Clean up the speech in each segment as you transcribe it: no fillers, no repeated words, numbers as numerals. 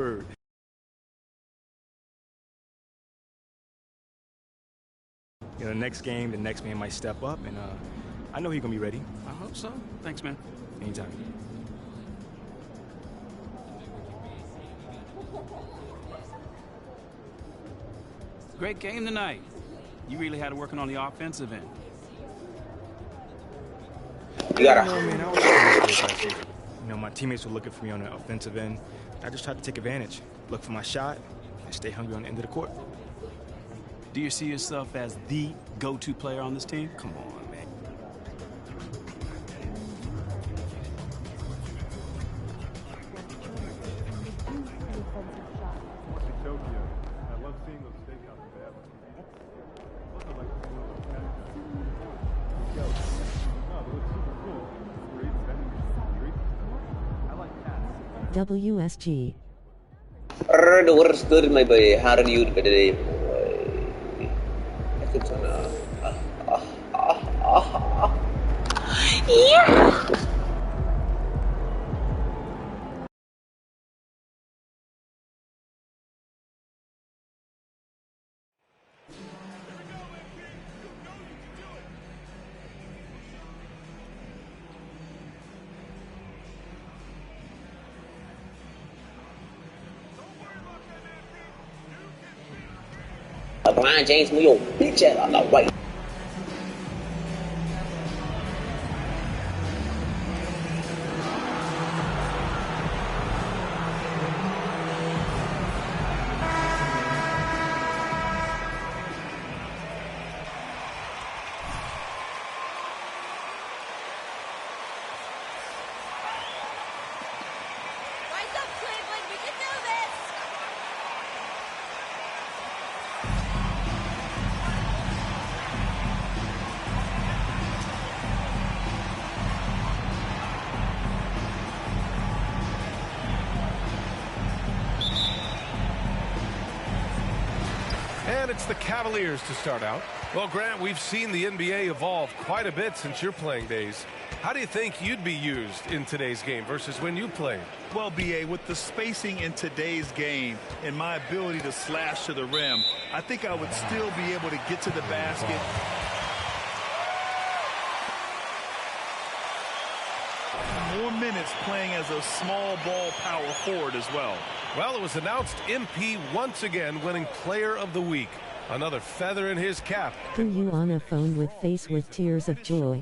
You know, the next game, the next man might step up, and I know he's gonna be ready. I hope so. Thanks, man. Anytime. Great game tonight. You really had it working on the offensive end. You gotta. Man, I was last season. You know, my teammates were looking for me on the offensive end. I just tried to take advantage, look for my shot, and stay hungry on the end of the court. Do you see yourself as the go-to player on this team? Come on, man. WSG. The water is good, my boy. How are you today, boy? Yeah. LeBron James, move your bitch ass out the way. And it's the Cavaliers to start out. Well, Grant, we've seen the NBA evolve quite a bit since your playing days. How do you think you'd be used in today's game versus when you played? Well, B.A., with the spacing in today's game and my ability to slash to the rim, I think I would still be able to get to the basket. More minutes playing as a small ball power forward as well. Well, it was announced MP once again winning Player of the Week. Another feather in his cap. Who you on a phone with face with tears of joy?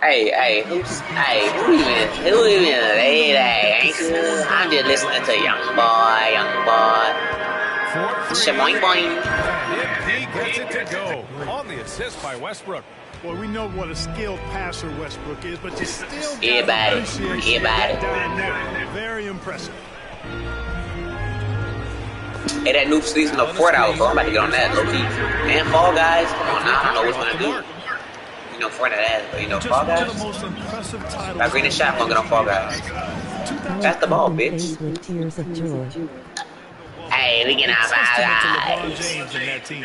Hey, who even, I'm just listening to young boy. Shaboing boing. MP gets it to go on the assist by Westbrook. Well, we know what a skilled passer Westbrook is, but you still Everybody. Very impressive. Hey, that new season of Fortnite, bro. I'm about to get on that, low-key. And Fall Guys, come on now, I don't know what's gonna do. You know Fortnite ass, but you know Fall Guys? Got green and shot, I'm gonna get on Fall Guys. That's the ball, bitch. With tears of joy. Hey, we get our Fall Guys. James and that team.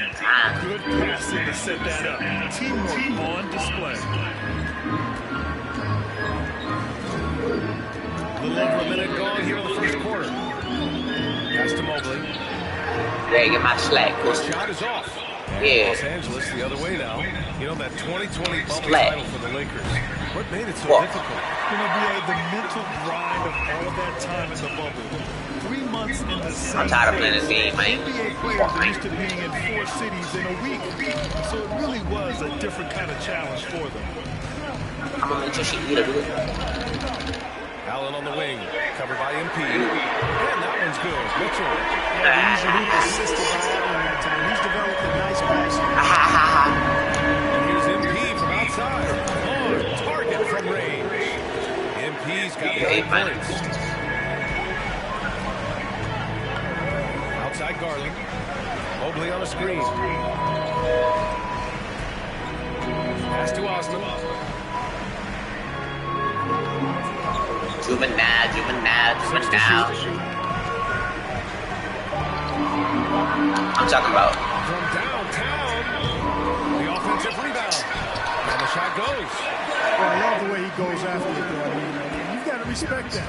Good passing to set that up. Teamwork on display. A little over a minute gone here in the first quarter. Pass to Mobley. Ready to get my slack, pussy. Shot is off. Yeah. Los Angeles the other way now. You know, that 2020 bubble Slack. title for the Lakers. What made it so What? difficult? You know, B.A., the mental grind of all of that time in the bubble. 3 months in the same I'm tired of playing this game, man. NBA players are used to being in 4 cities in a week. So it really was a different kind of challenge for them. I'm gonna make sure she eat a bit. Allen on the wing, covered by MP. And that one's good. Mitchell. He's assisted by Allen that time. He's developed a nice pass. And here's MP from outside. On target from range. MP's got 8 points. Outside Garland. Mobley on a screen. Pass to Osman. Juvenile. I'm talking about. From downtown, the offensive rebound. And the shot goes. Well, I love the way he goes after it, though. I mean, you've got to respect that.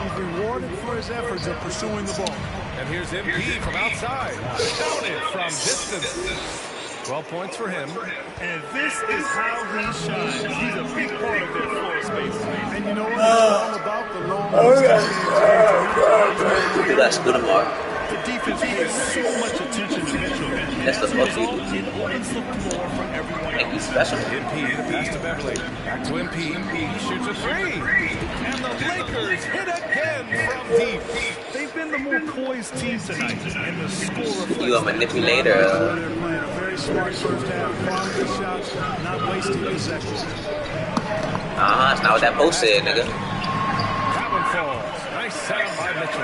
He's rewarded for his efforts of pursuing the ball. And here's MP from outside. Counted from distance. 12 points for him. And this is how he shines. He's a big part of their floor space. And you know what? It's all about the long You got Scooter Mark. The defense pays so much attention to Mitchell. That's the most people. It opens the floor for everyone Thank you, else. special. MP, the pass to Beverly. Back to MP. He shoots a three. And the Lakers hit again from deep. They've been the more poised team tonight. And the score reflects You a manipulator. They're playing a very smart first half. Quality shots, not wasting possessions. It's not what that post said, nigga. That one falls. Nice setup by Mitchell.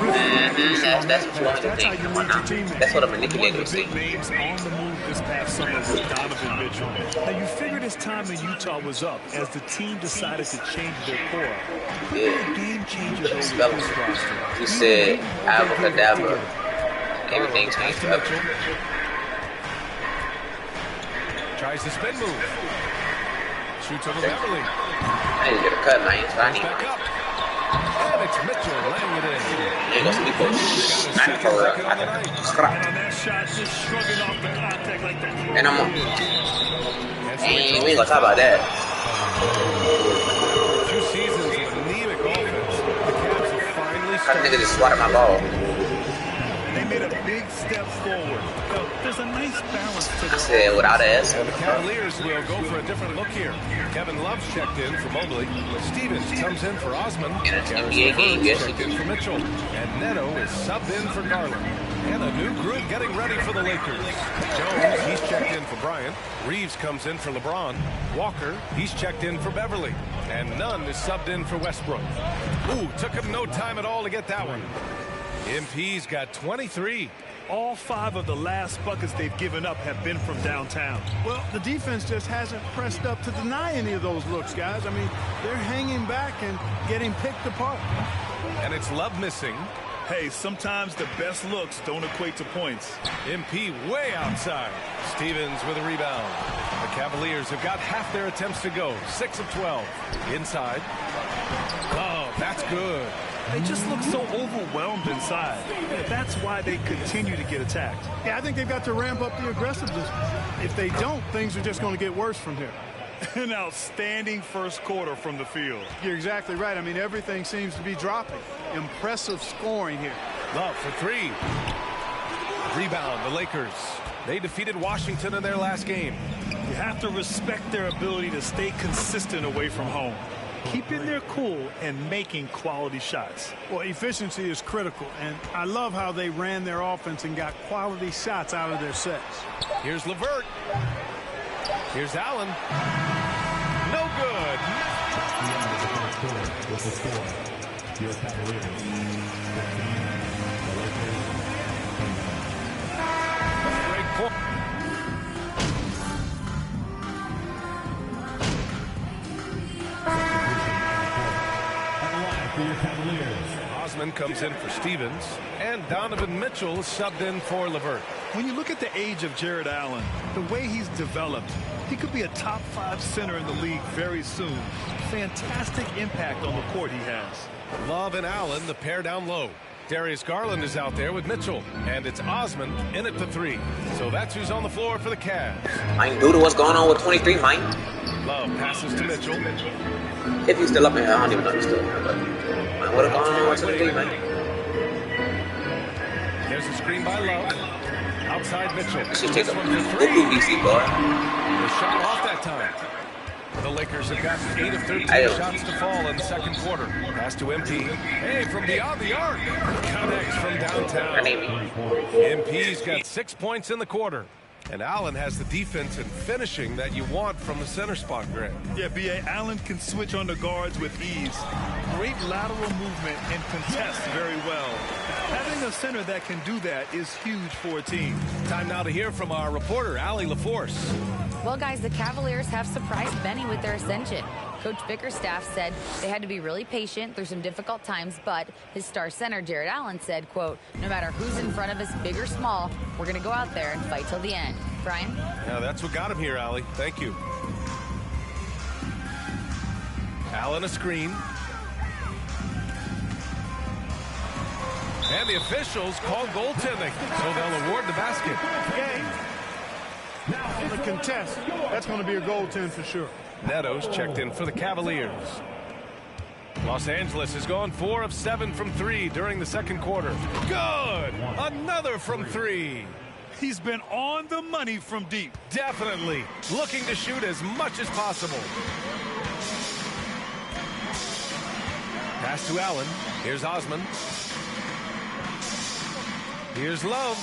That's what you want me to think. Come on now. That's what a manipulator would say. Big names on the move this past summer was Donovan Mitchell. Now you figured his time in Utah was up as the team decided to change their core. Yeah. A game changer though with Spell this it. roster. You said abracadabra. Everything changed forever. Tries the spin move. Shoots over Beverly. I need to get a cut, man. So I need Back up. And it's Mitchell laying it in. there you go, some people. Second bucket on the night. And on that shot, just shrugging off the contact like that. And I'm on. And so Hey, we ain't gonna talk about that. 2 seasons of anemic offense. The Cavs have finally How the nigga started. just swatted my ball? They made a big step forward. Now, there's a nice balance to I their said without an S. And the Cavaliers will go for a different look here. Kevin Love's checked in for Mobley. Stevens comes in for Osman. In an Garrison NBA game, Bird yes, checked he in did. for Mitchell. And Neto is subbed in for Garland. And a new group getting ready for the Lakers. Jones, he's checked in for Bryant. Reeves comes in for LeBron. Walker, he's checked in for Beverly. And Nunn is subbed in for Westbrook. Ooh, took him no time at all to get that one. MP's got 23. All 5 of the last buckets they've given up have been from downtown. Well, the defense just hasn't pressed up to deny any of those looks, guys. I mean, they're hanging back and getting picked apart. And it's Love missing. Hey, sometimes the best looks don't equate to points. MP way outside. Stevens with a rebound. The Cavaliers have got half their attempts to go. 6 of 12. Inside. Oh, that's good. They just look so overwhelmed inside. That's why they continue to get attacked. Yeah, I think they've got to ramp up the aggressiveness. If they don't, things are just going to get worse from here. An outstanding first quarter from the field. You're exactly right. I mean, everything seems to be dropping. Impressive scoring here. Love for 3. Rebound, the Lakers. They defeated Washington in their last game. You have to respect their ability to stay consistent away from home. Keeping their cool and making quality shots. Well, efficiency is critical, and I love how they ran their offense and got quality shots out of their sets. Here's LeVert. Here's Allen. No good. Great point. Osman comes in for Stevens, and Donovan Mitchell is subbed in for LeVert. When you look at the age of Jared Allen, the way he's developed, he could be a top 5 center in the league very soon. Fantastic impact on the court he has. Love and Allen, the pair down low. Darius Garland is out there with Mitchell, and it's Osman in at the 3. So that's who's on the floor for the Cavs. Mike Doodle, what's going on with 23, Mike? Love passes to Mitchell. If he's still up in here, I don't even know if he's still in here, but what's going on with 23, Mike? There's a screen by Love. Outside Mitchell. I should take This a one for 3. Goku BC, boy. The shot off that time. The Lakers have gotten 8 of 13 Ayo. shots to fall in the second quarter. Pass to MP. Hey, from beyond the arc. Connects from downtown. MP's got 6 points in the quarter. And Allen has the defense and finishing that you want from the center spot, Grant. Yeah, B.A. Allen can switch on the guards with ease. Great lateral movement and contests very well. Having a center that can do that is huge for a team. Time now to hear from our reporter, Allie LaForce. Well, guys, the Cavaliers have surprised many with their ascension. Coach Bickerstaff said they had to be really patient through some difficult times, but his star center, Jared Allen, said, quote, no matter who's in front of us, big or small, we're going to go out there and fight till the end. Brian? Yeah, that's what got him here, Allie. Thank you. Allen a screen. And the officials call goaltending, so they'll award the basket. Game. Now on the contest. That's going to be a goaltend for sure. Neto's checked in for the Cavaliers. Los Angeles has gone 4 of 7 from 3 during the second quarter. Good! Another from 3. He's been on the money from deep. Definitely. Looking to shoot as much as possible. Pass to Allen. Here's Osman. Here's Love.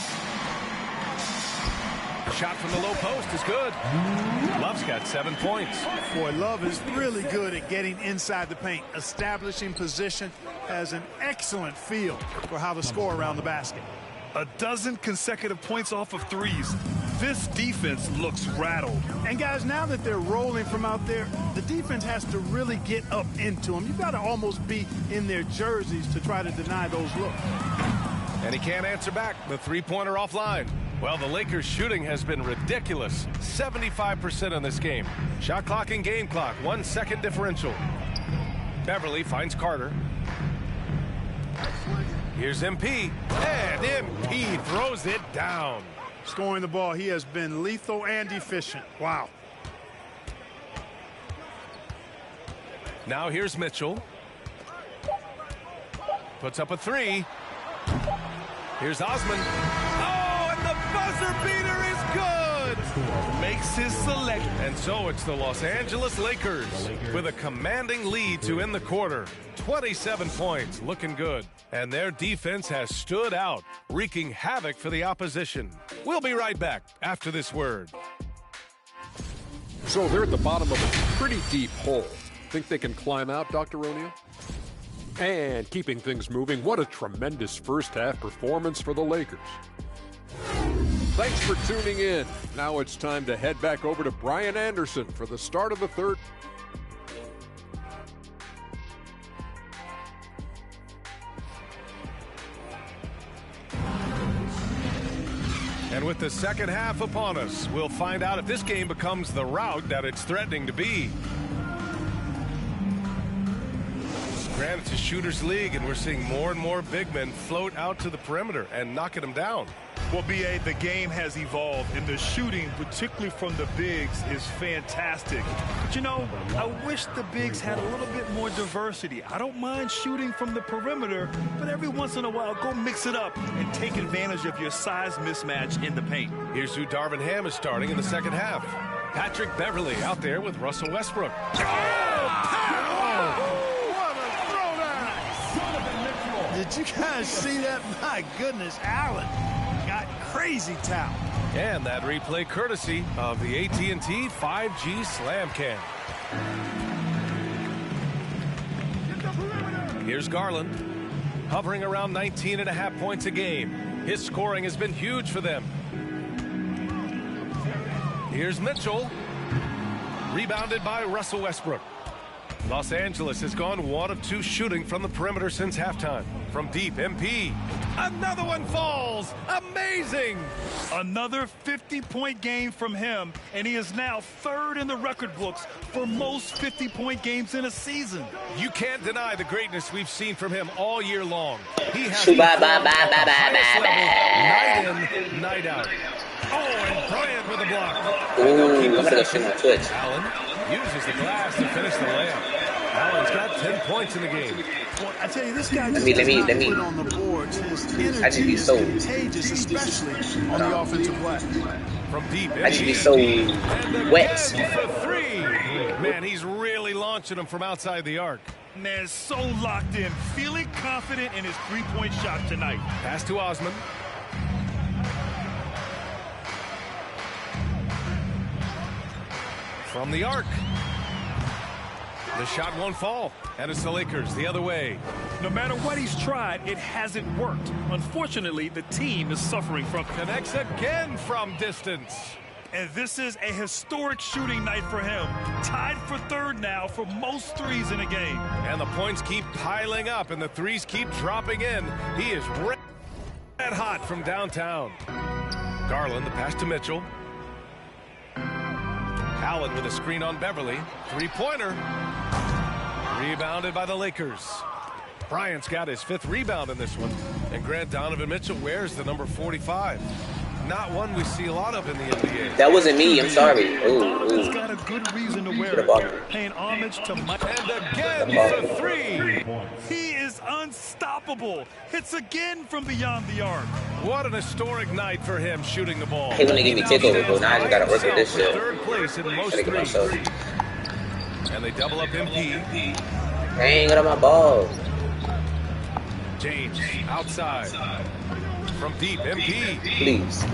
Shot from the low post is good. Love's got 7 points. Boy, Love is really good at getting inside the paint, establishing position, has an excellent feel for how to score around the basket. 12 consecutive points off of threes. This defense looks rattled. And guys, now that they're rolling from out there, the defense has to really get up into them. You've got to almost be in their jerseys to try to deny those looks. And he can't answer back. The three-pointer offline. Well, the Lakers' shooting has been ridiculous. 75% in this game. Shot clock and game clock. 1 second differential. Beverly finds Carter. Here's MP. And MP throws it down. Scoring the ball, he has been lethal and efficient. Wow. Now here's Mitchell. Puts up a 3. Here's Osman. Oh, and the buzzer beater is good! Makes his select. And so it's the Los Angeles Lakers with a commanding lead to end the quarter. 27 points, looking good. And their defense has stood out, wreaking havoc for the opposition. We'll be right back after this word. So they're at the bottom of a pretty deep hole. Think they can climb out, Dr. O'Neill? And keeping things moving, what a tremendous first-half performance for the Lakers. Thanks for tuning in. Now it's time to head back over to Brian Anderson for the start of the third. And with the second half upon us, we'll find out if this game becomes the rout that it's threatening to be. Granted, it's a shooter's league, and we're seeing more and more big men float out to the perimeter and knocking them down. Well, B.A., the game has evolved, and the shooting, particularly from the bigs, is fantastic. But, you know, I wish the bigs had a little bit more diversity. I don't mind shooting from the perimeter, but every once in a while, go mix it up and take advantage of your size mismatch in the paint. Here's who Darvin Ham is starting in the second half. Patrick Beverly out there with Russell Westbrook. Did you guys see that? My goodness, Allen got crazy talent. And that replay courtesy of the AT&T 5G Slam Cam. Here's Garland, hovering around 19.5 points a game. His scoring has been huge for them. Here's Mitchell, rebounded by Russell Westbrook. Los Angeles has gone 1 of 2 shooting from the perimeter since halftime. From deep, MP. Another one falls. Amazing. Another 50-point game from him, and he is now 3rd in the record books for most 50-point games in a season. You can't deny the greatness we've seen from him all year long. He has night in, night out. Oh, and Bryant with a block. Ooh, I'm gonna go shoot my Twitch. Allen uses the glass to finish the layup. Allen's got 10 points in the game. Well, I tell you, this guy just let me put on the boards. His energy I just be is so contagious, especially on the offensive glass. From deep, I just be so wet. For 3. Man, he's really launching them from outside the arc. Man, so locked in, feeling confident in his three-point shot tonight. Pass to Osman. From the arc. The shot won't fall, and it's the Lakers the other way. No matter what he's tried, it hasn't worked. Unfortunately, the team is suffering from it. Connects again from distance. And this is a historic shooting night for him. Tied for 3rd now for most threes in a game. And the points keep piling up, and the threes keep dropping in. He is red hot from downtown. Garland, the pass to Mitchell. Allen with a screen on Beverly. Three-pointer. Rebounded by the Lakers. Bryant's got his 5th rebound in this one. And Grant Donovan Mitchell wears the number 45. Not one we see a lot of in the NBA. That wasn't me. I'm sorry. Donovan's got a good reason to wear it. Paying homage to Mike. And again for 3. He is unstoppable. Hits again from beyond the arc. What an historic night for him shooting the ball. He wouldn't give me takeover, but now I just got to work with this shit. 3rd place in most threes. And they double up MP. Dang, got on my balls. James outside. From deep, MP. Please.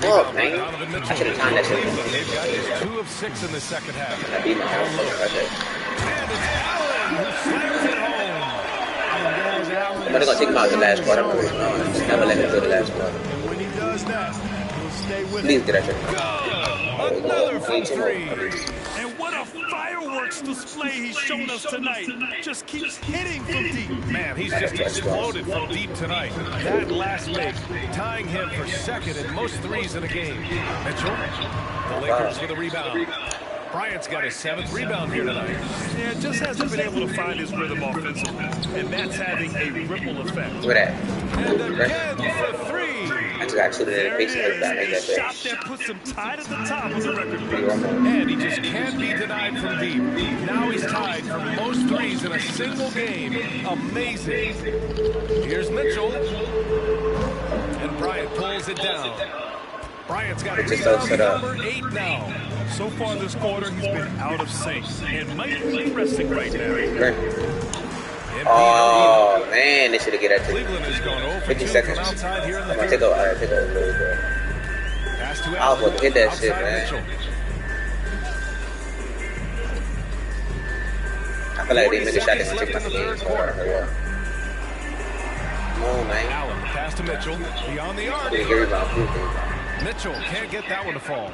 Oh, man. I should have timed that shit. They've got his 2 of 6 in the second half. I beat my house. And it's Allen who slams it home. I'm going to take him out the last quarter. Just never let him do the last quarter. When he does that, he'll stay with Please it. get that shit. Another from 3. And what a fireworks display he's shown us tonight. Just keeps hitting from deep. Man, he's just exploded from deep tonight. That last make, tying him for 2nd in most threes in a game. Mitchell, the Lakers with a rebound. Bryant's got his 7th rebound here tonight. Yeah, just hasn't been able to find his rhythm offensively. And that's having a ripple effect. Look at that. And again for 3. I just got shooting in the face of that. A shot that puts him tied at the top of the record. And he just can't be denied from deep. Now he's tied for most threes in a single game. Amazing. Here's Mitchell. And Bryant pulls it down. Bryant's got a rebound number 8 now. So far this quarter, he's been out of sync and might be resting right now. Oh, man, they should have get that to Cleveland is going over 50 seconds. I'm going to take over. I was going to hit that shit, man. I feel like they make a shot that's going to take my game. Come on, man. Allen, pass to Mitchell. Beyond the arc. Mitchell can't get that one to fall.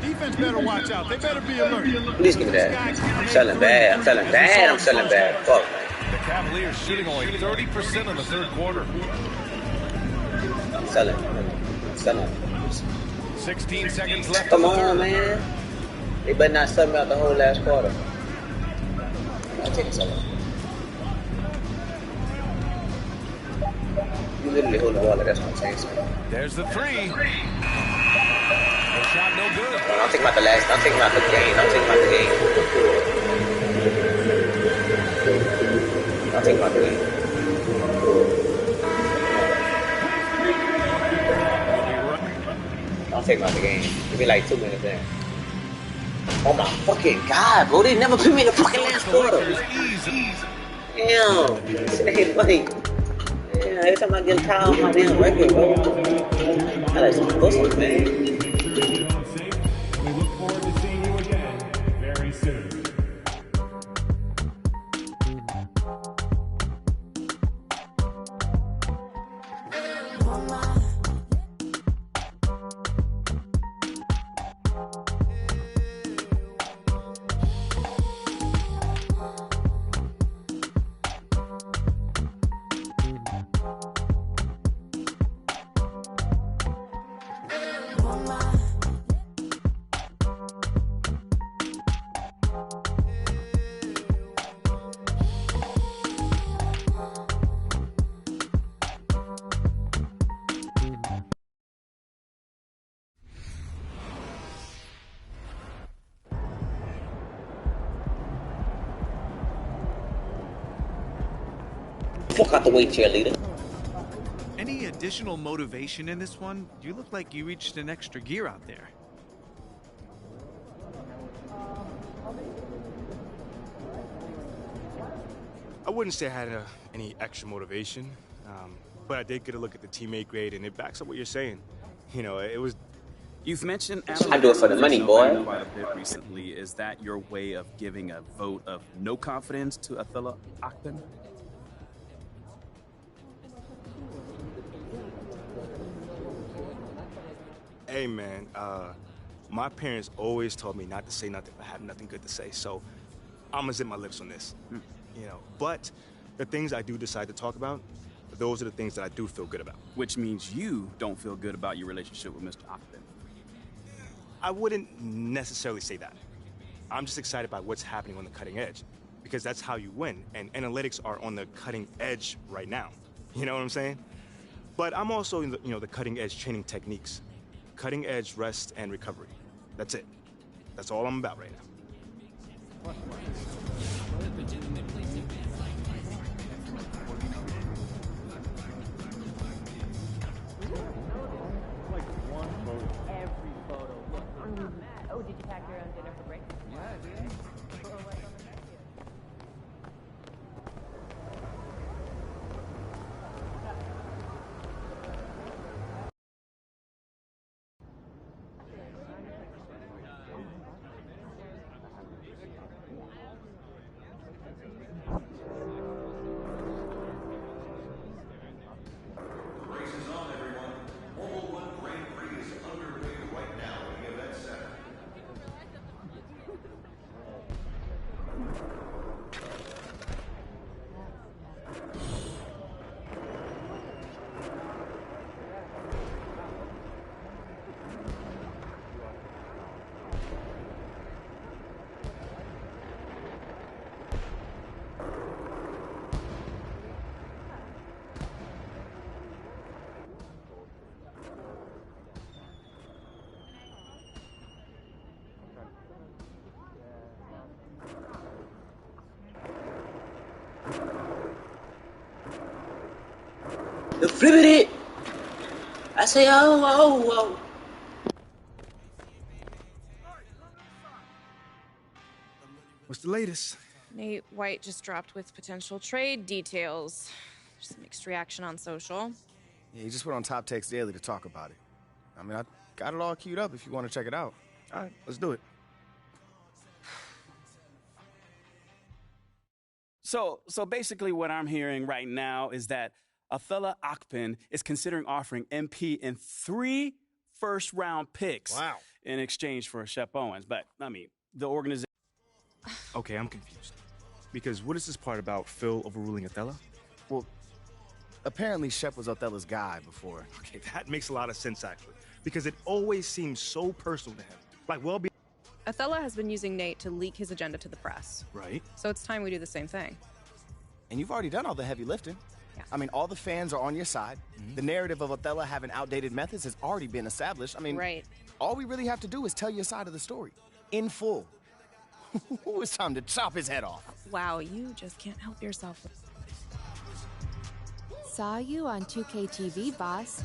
Defense better watch out. They better be alert. Please give me that. I'm selling bad. Fuck, man. The Cavaliers shooting only 30% in the 3rd quarter. I'm selling. 16 seconds left. Come on, man. They better not sub me out the whole last quarter. I'll take a second. You literally hold the ball like that's what I'm saying. There's the 3. The shot no good. I'm thinking about the last. I'm thinking about the game. I'm thinking about the game. Give me like 2 minutes in. Oh my fucking god, bro. They never put me in the fucking last quarter. Damn. This ain't funny. Yeah, every time I get a towel on my damn record, bro. I like some pussy, man. We look forward to seeing you again very soon. Fuck out the way, cheerleader. Any additional motivation in this one? You look like you reached an extra gear out there. I wouldn't say I had any extra motivation, but I did get a look at the teammate grade, and it backs up what you're saying. You know, it was. You've mentioned I do it for the money, boy. Quite a bit recently. Is that your way of giving a vote of no confidence to Attila Akpen? Hey, man, my parents always told me not to say nothing if I have nothing good to say, so I'm gonna zip my lips on this, you know. But the things I do decide to talk about, those are the things that I do feel good about. Which means you don't feel good about your relationship with Mr. Akpen. I wouldn't necessarily say that. I'm just excited by what's happening on the cutting edge. because that's how you win. And analytics are on the cutting edge right now. You know what I'm saying? But I'm also in the cutting edge training techniques, cutting edge rest and recovery. That's it. That's all I'm about right now. Every photo. Look, I'm mad. Oh, did you pack your own dinner for break? Yeah, I did. What's on the menu? You flipping it. I say, oh. What's the latest? Nate White just dropped with potential trade details. There's some mixed reaction on social. Yeah, he just put on Top Text Daily to talk about it. I mean, I got it all queued up if you want to check it out. All right, let's do it. So basically what I'm hearing right now is that Athellah Akpan is considering offering MP and 3 first-round picks in exchange for Shep Owens. But, I mean, the organization... Okay, I'm confused. Because what is this part about Phil overruling Athellah? Well, apparently Shep was Othella's guy before. Okay, that makes a lot of sense, actually. Because it always seems so personal to him. Like, well, Athellah has been using Nate to leak his agenda to the press. Right. So it's time we do the same thing. And you've already done all the heavy lifting. Yeah. I mean, all the fans are on your side. Mm-hmm. The narrative of Athellah having outdated methods has already been established. I mean, all we really have to do is tell your side of the story in full. It's time to chop his head off. Wow, you just can't help yourself. Saw you on 2K TV, boss.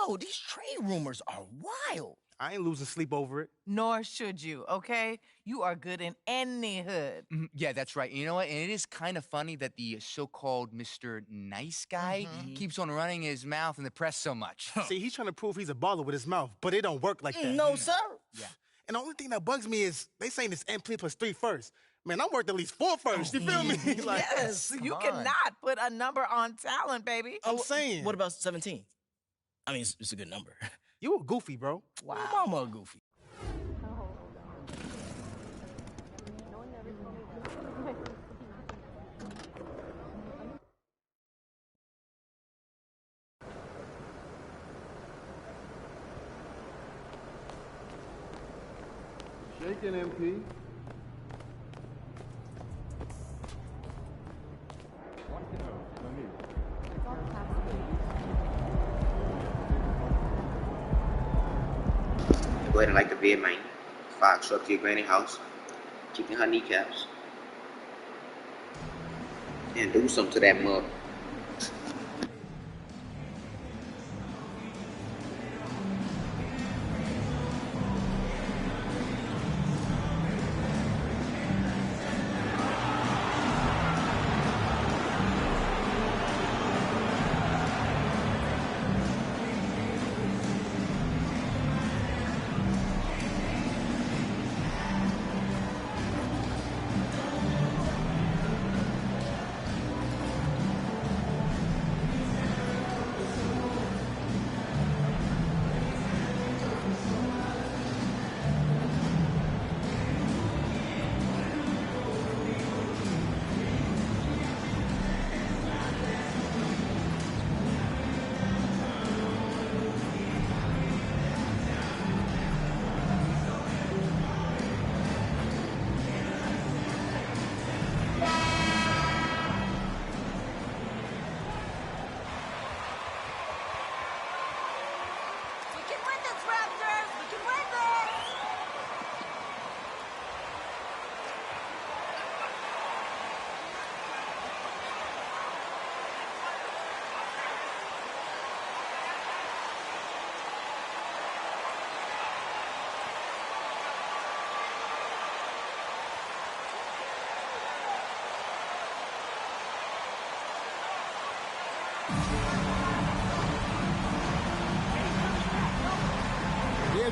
Yo, these trade rumors are wild. I ain't losing sleep over it. Nor should you, okay? You are good in any hood. Yeah, that's right. You know what? And it is kind of funny that the so-called Mr. Nice Guy keeps on running his mouth in the press so much. See, he's trying to prove he's a baller with his mouth, but it don't work like that. No, sir. Yeah. And the only thing that bugs me is they saying it's MP plus 3 first. Man, I'm worth at least 4 first. You feel me? Like, yes, you cannot put a number on talent, baby. I'm saying. What about 17? I mean, it's a good number. You a goofy, bro. Wow. I'm a goofy. Shaking, MP. Go ahead and like the vid, man. Fox, show up to your granny house, keeping her kneecaps, and do something to that mug.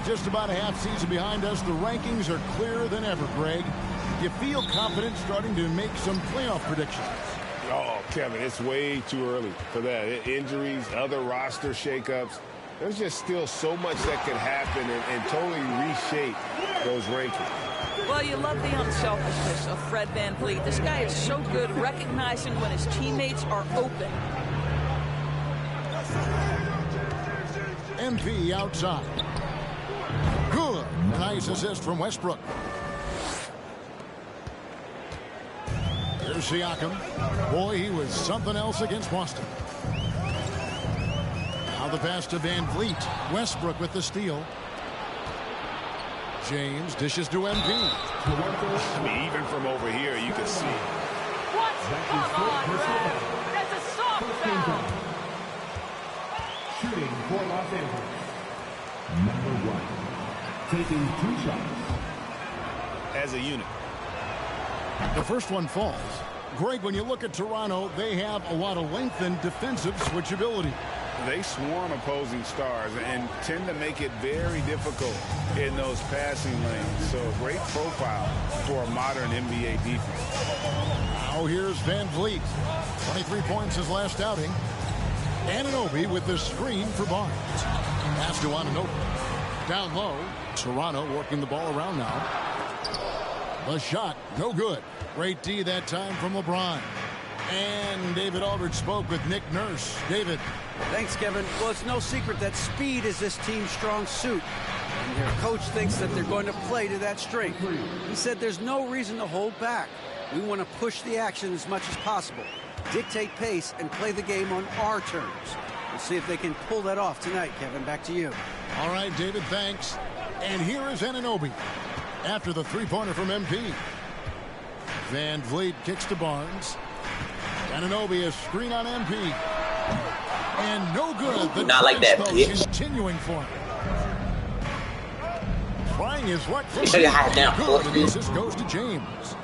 With just about a half season behind us, the rankings are clearer than ever, Greg. You feel confident starting to make some playoff predictions? Oh, Kevin, it's way too early for that. Injuries, other roster shakeups. There's just still so much that could happen and totally reshape those rankings. Well, you love the unselfishness of Fred VanVleet. This guy is so good recognizing when his teammates are open. MP outside. Good. Nice assist from Westbrook. Here's Siakam. Boy, he was something else against Boston. Now the pass to VanVleet. Westbrook with the steal. James dishes to MP. I mean, even from over here, you can see. What? Come on, Brad. That's a soft foul. Shooting for Los Angeles. Number 1. Taking 2 shots. As a unit. The first one falls. Greg, when you look at Toronto, they have a lot of length and defensive switchability. They swarm opposing stars and tend to make it very difficult in those passing lanes. So a great profile for a modern NBA defense. Now here's VanVleet. 23 points his last outing. Anunoby with the screen for Barnes. Pass to Anunoby. Down low. Toronto working the ball around now. The shot, no good. Great D that time from LeBron. And David Aldridge spoke with Nick Nurse. David. Thanks, Kevin. Well, it's no secret that speed is this team's strong suit. And their coach thinks that they're going to play to that strength. He said there's no reason to hold back. We want to push the action as much as possible, dictate pace, and play the game on our terms. We'll see if they can pull that off tonight, Kevin. Back to you. All right, David, thanks. And here is Anunoby after the three-pointer from MP. VanVleet kicks to Barnes. Anunoby a screen on MP. And no good. The not like that, bitch. Continuing for him. Trying his luck for show you how to down. Good. And this goes to James.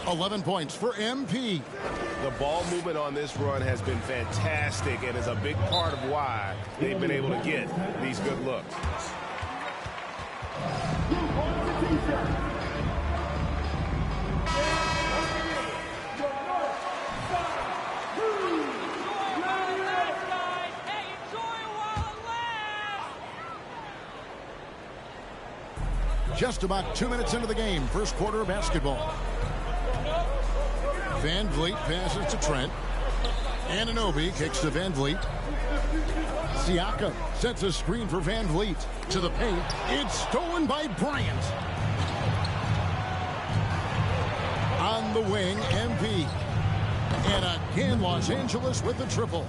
11 points for MP. The ball movement on this run has been fantastic and is a big part of why they've been able to get these good looks. Just about 2 minutes into the game, first quarter of basketball. VanVleet passes to Trent. Anunoby kicks to VanVleet. Siakam sets a screen for VanVleet. To the paint. It's stolen by Bryant. On the wing, MP. And again, Los Angeles with the triple.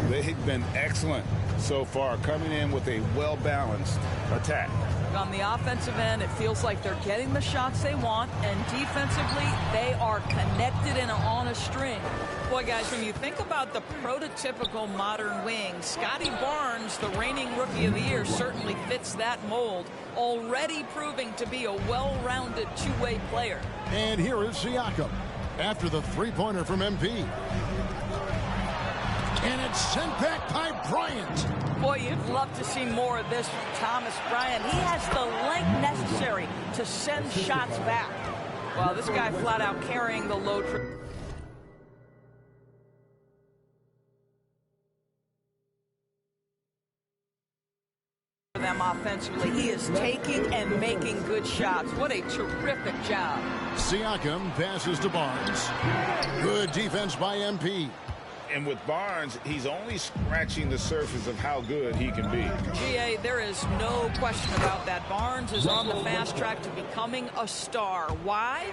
They've been excellent so far, coming in with a well-balanced attack. On the offensive end, it feels like they're getting the shots they want, and defensively, they are connected and on a string. Boy, guys, when you think about the prototypical modern wing, Scotty Barnes, the reigning Rookie of the Year, certainly fits that mold, already proving to be a well-rounded two-way player. And here is Siakam after the three-pointer from MP. And it's sent back by Bryant. Boy, you'd love to see more of this from Thomas Bryant. He has the length necessary to send shots back. Well, this guy flat out carrying the load for them offensively. He is taking and making good shots. What a terrific job. Siakam passes to Barnes. Good defense by MP. And with Barnes, he's only scratching the surface of how good he can be. GA, there is no question about that. Barnes is on the fast track to becoming a star. Why?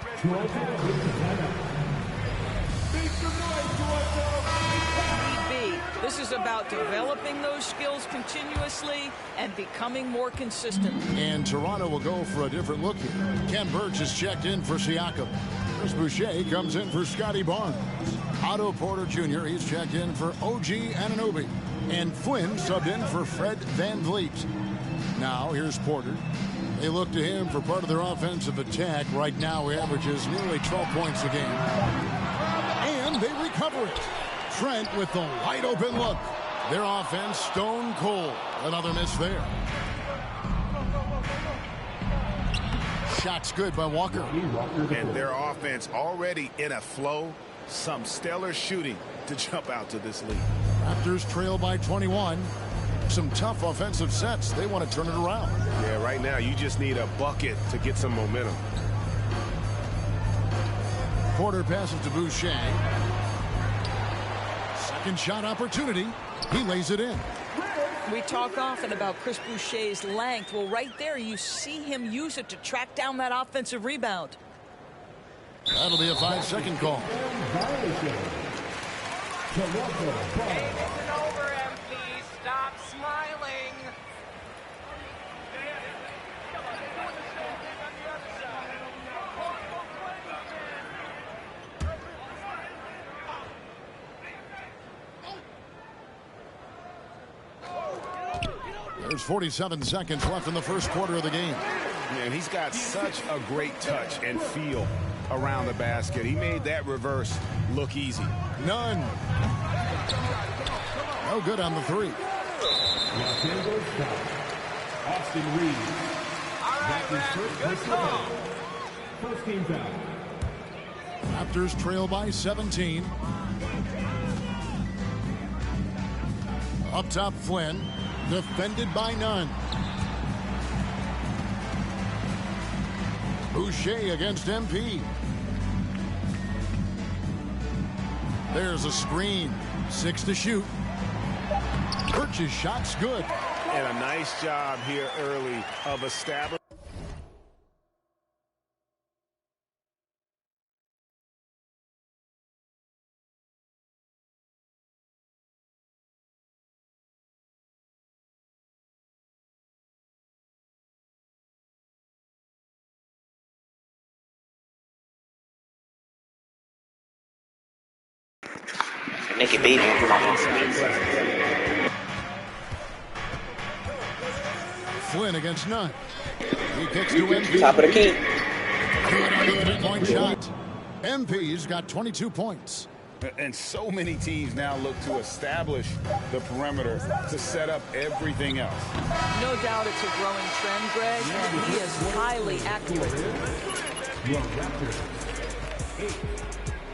This is about developing those skills continuously and becoming more consistent. And Toronto will go for a different look here. Ken Burch is checked in for Siakam. Chris Boucher comes in for Scotty Barnes. Otto Porter Jr., he's checked in for OG Anunoby. And Flynn subbed in for Fred VanVleet. Now, here's Porter. They look to him for part of their offensive attack. Right now, he averages nearly 12 points a game. And they recover it. Trent with the wide open look. Their offense stone cold. Another miss there. Shot's good by Walker. And their offense already in a flow. Some stellar shooting to jump out to this lead. Raptors trail by 21. Some tough offensive sets. They want to turn it around. Yeah, right now you just need a bucket to get some momentum. Porter passes to Boucher. Second shot opportunity. He lays it in. We talk often about Chris Boucher's length. Well, right there, you see him use it to track down that offensive rebound. That'll be a 5-second call. Hey, listen over, MP. Stop smiling. There's 47 seconds left in the first quarter of the game. Man, he's got such a great touch and feel around the basket. He made that reverse look easy. None. No good on the three. Los Angeles foul. Austin Reeves. That's his first personal foul. First team foul. Raptors trail by 17. Up top, Flynn. Defended by none. Boucher against MP. There's a screen. 6 to shoot. Birch's shot's good. And a nice job here early of establishing. Nicky Baby. Flynn against none. He kicks to MP. Top of the key. Good on the three-point shot. MP's got 22 points. And so many teams now look to establish the perimeter to set up everything else. No doubt it's a growing trend, Greg, and he is highly accurate. Your Raptors 8.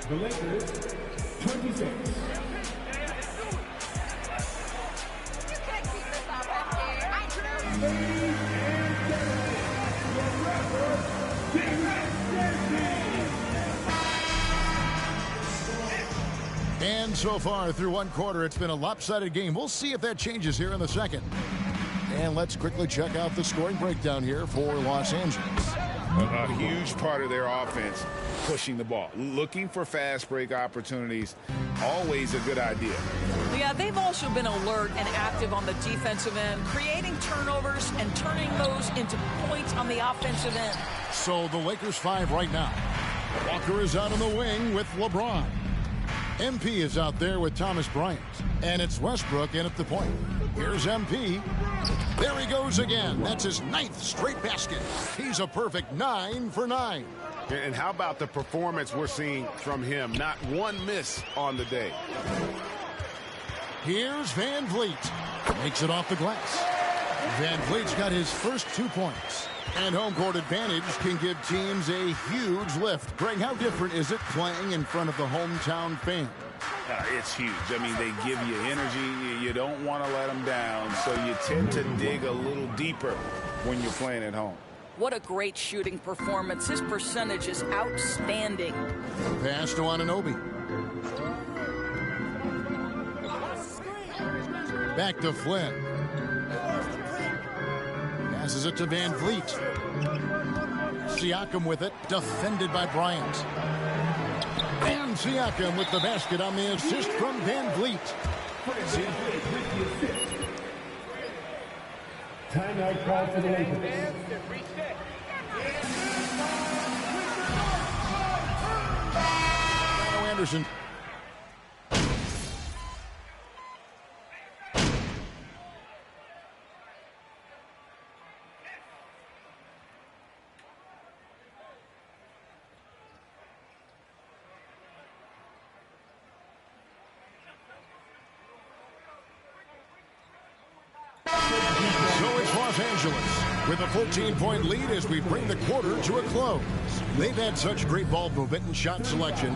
The Lakers 26. And so far through one quarter, it's been a lopsided game. We'll see if that changes here in the second. And let's quickly check out the scoring breakdown here for Los Angeles. A huge part of their offense, pushing the ball, looking for fast break opportunities, always a good idea. Yeah, they've also been alert and active on the defensive end, creating turnovers and turning those into points on the offensive end. So the Lakers 5 right now. Walker is out on the wing with LeBron. MP is out there with Thomas Bryant. And it's Westbrook in at the point. Here's MP. There he goes again. That's his 9th straight basket. He's a perfect 9 for 9. And how about the performance we're seeing from him? Not one miss on the day. Here's Van Vliet. Makes it off the glass. Van Vliet's got his first 2 points. And home court advantage can give teams a huge lift. Greg, how different is it playing in front of the hometown fans? It's huge. I mean, they give you energy. You don't want to let them down, so you tend to dig a little deeper when you're playing at home. What a great shooting performance. His percentage is outstanding. Pass to Anunoby. Back to Flynn. Passes it to Van Vliet. Siakam with it, defended by Bryant. And Siakam with the basket on the assist from Van Vliet. Timeout call for the Lakers. Anderson. with a 14-point lead as we bring the quarter to a close. They've had such great ball movement and shot selection.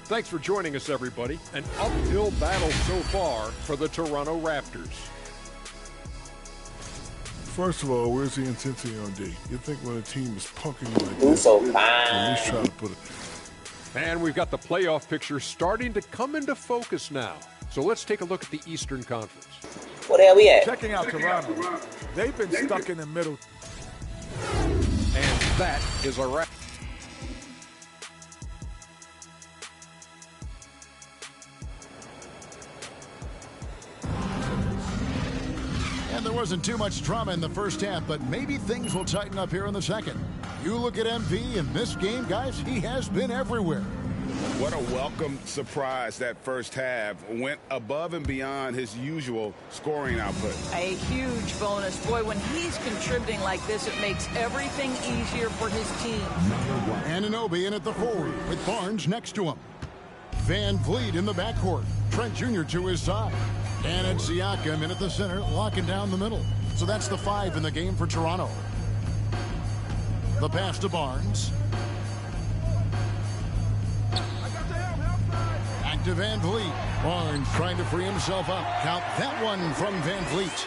Thanks for joining us, everybody. An uphill battle so far for the Toronto Raptors. First of all, where's the intensity on D? You think when a team is punking you like this, at least try to put it. And we've got the playoff picture starting to come into focus now. So let's take a look at the Eastern Conference. Where the hell we at? Checking out Toronto. They've been stuck in the middle. And that is a wrap. And there wasn't too much drama in the first half, but maybe things will tighten up here in the second. You look at MP in this game, guys, he has been everywhere. What a welcome surprise that first half. Went above and beyond his usual scoring output. A huge bonus. Boy, when he's contributing like this, it makes everything easier for his team. Anunoby in at the forward with Barnes next to him. Van Vliet in the backcourt. Trent Jr. to his side. And it's Siakam in at the center, locking down the middle. So that's the 5 in the game for Toronto. The pass to Barnes. Back to Van Vliet. Barnes trying to free himself up. Count that one from Van Vliet.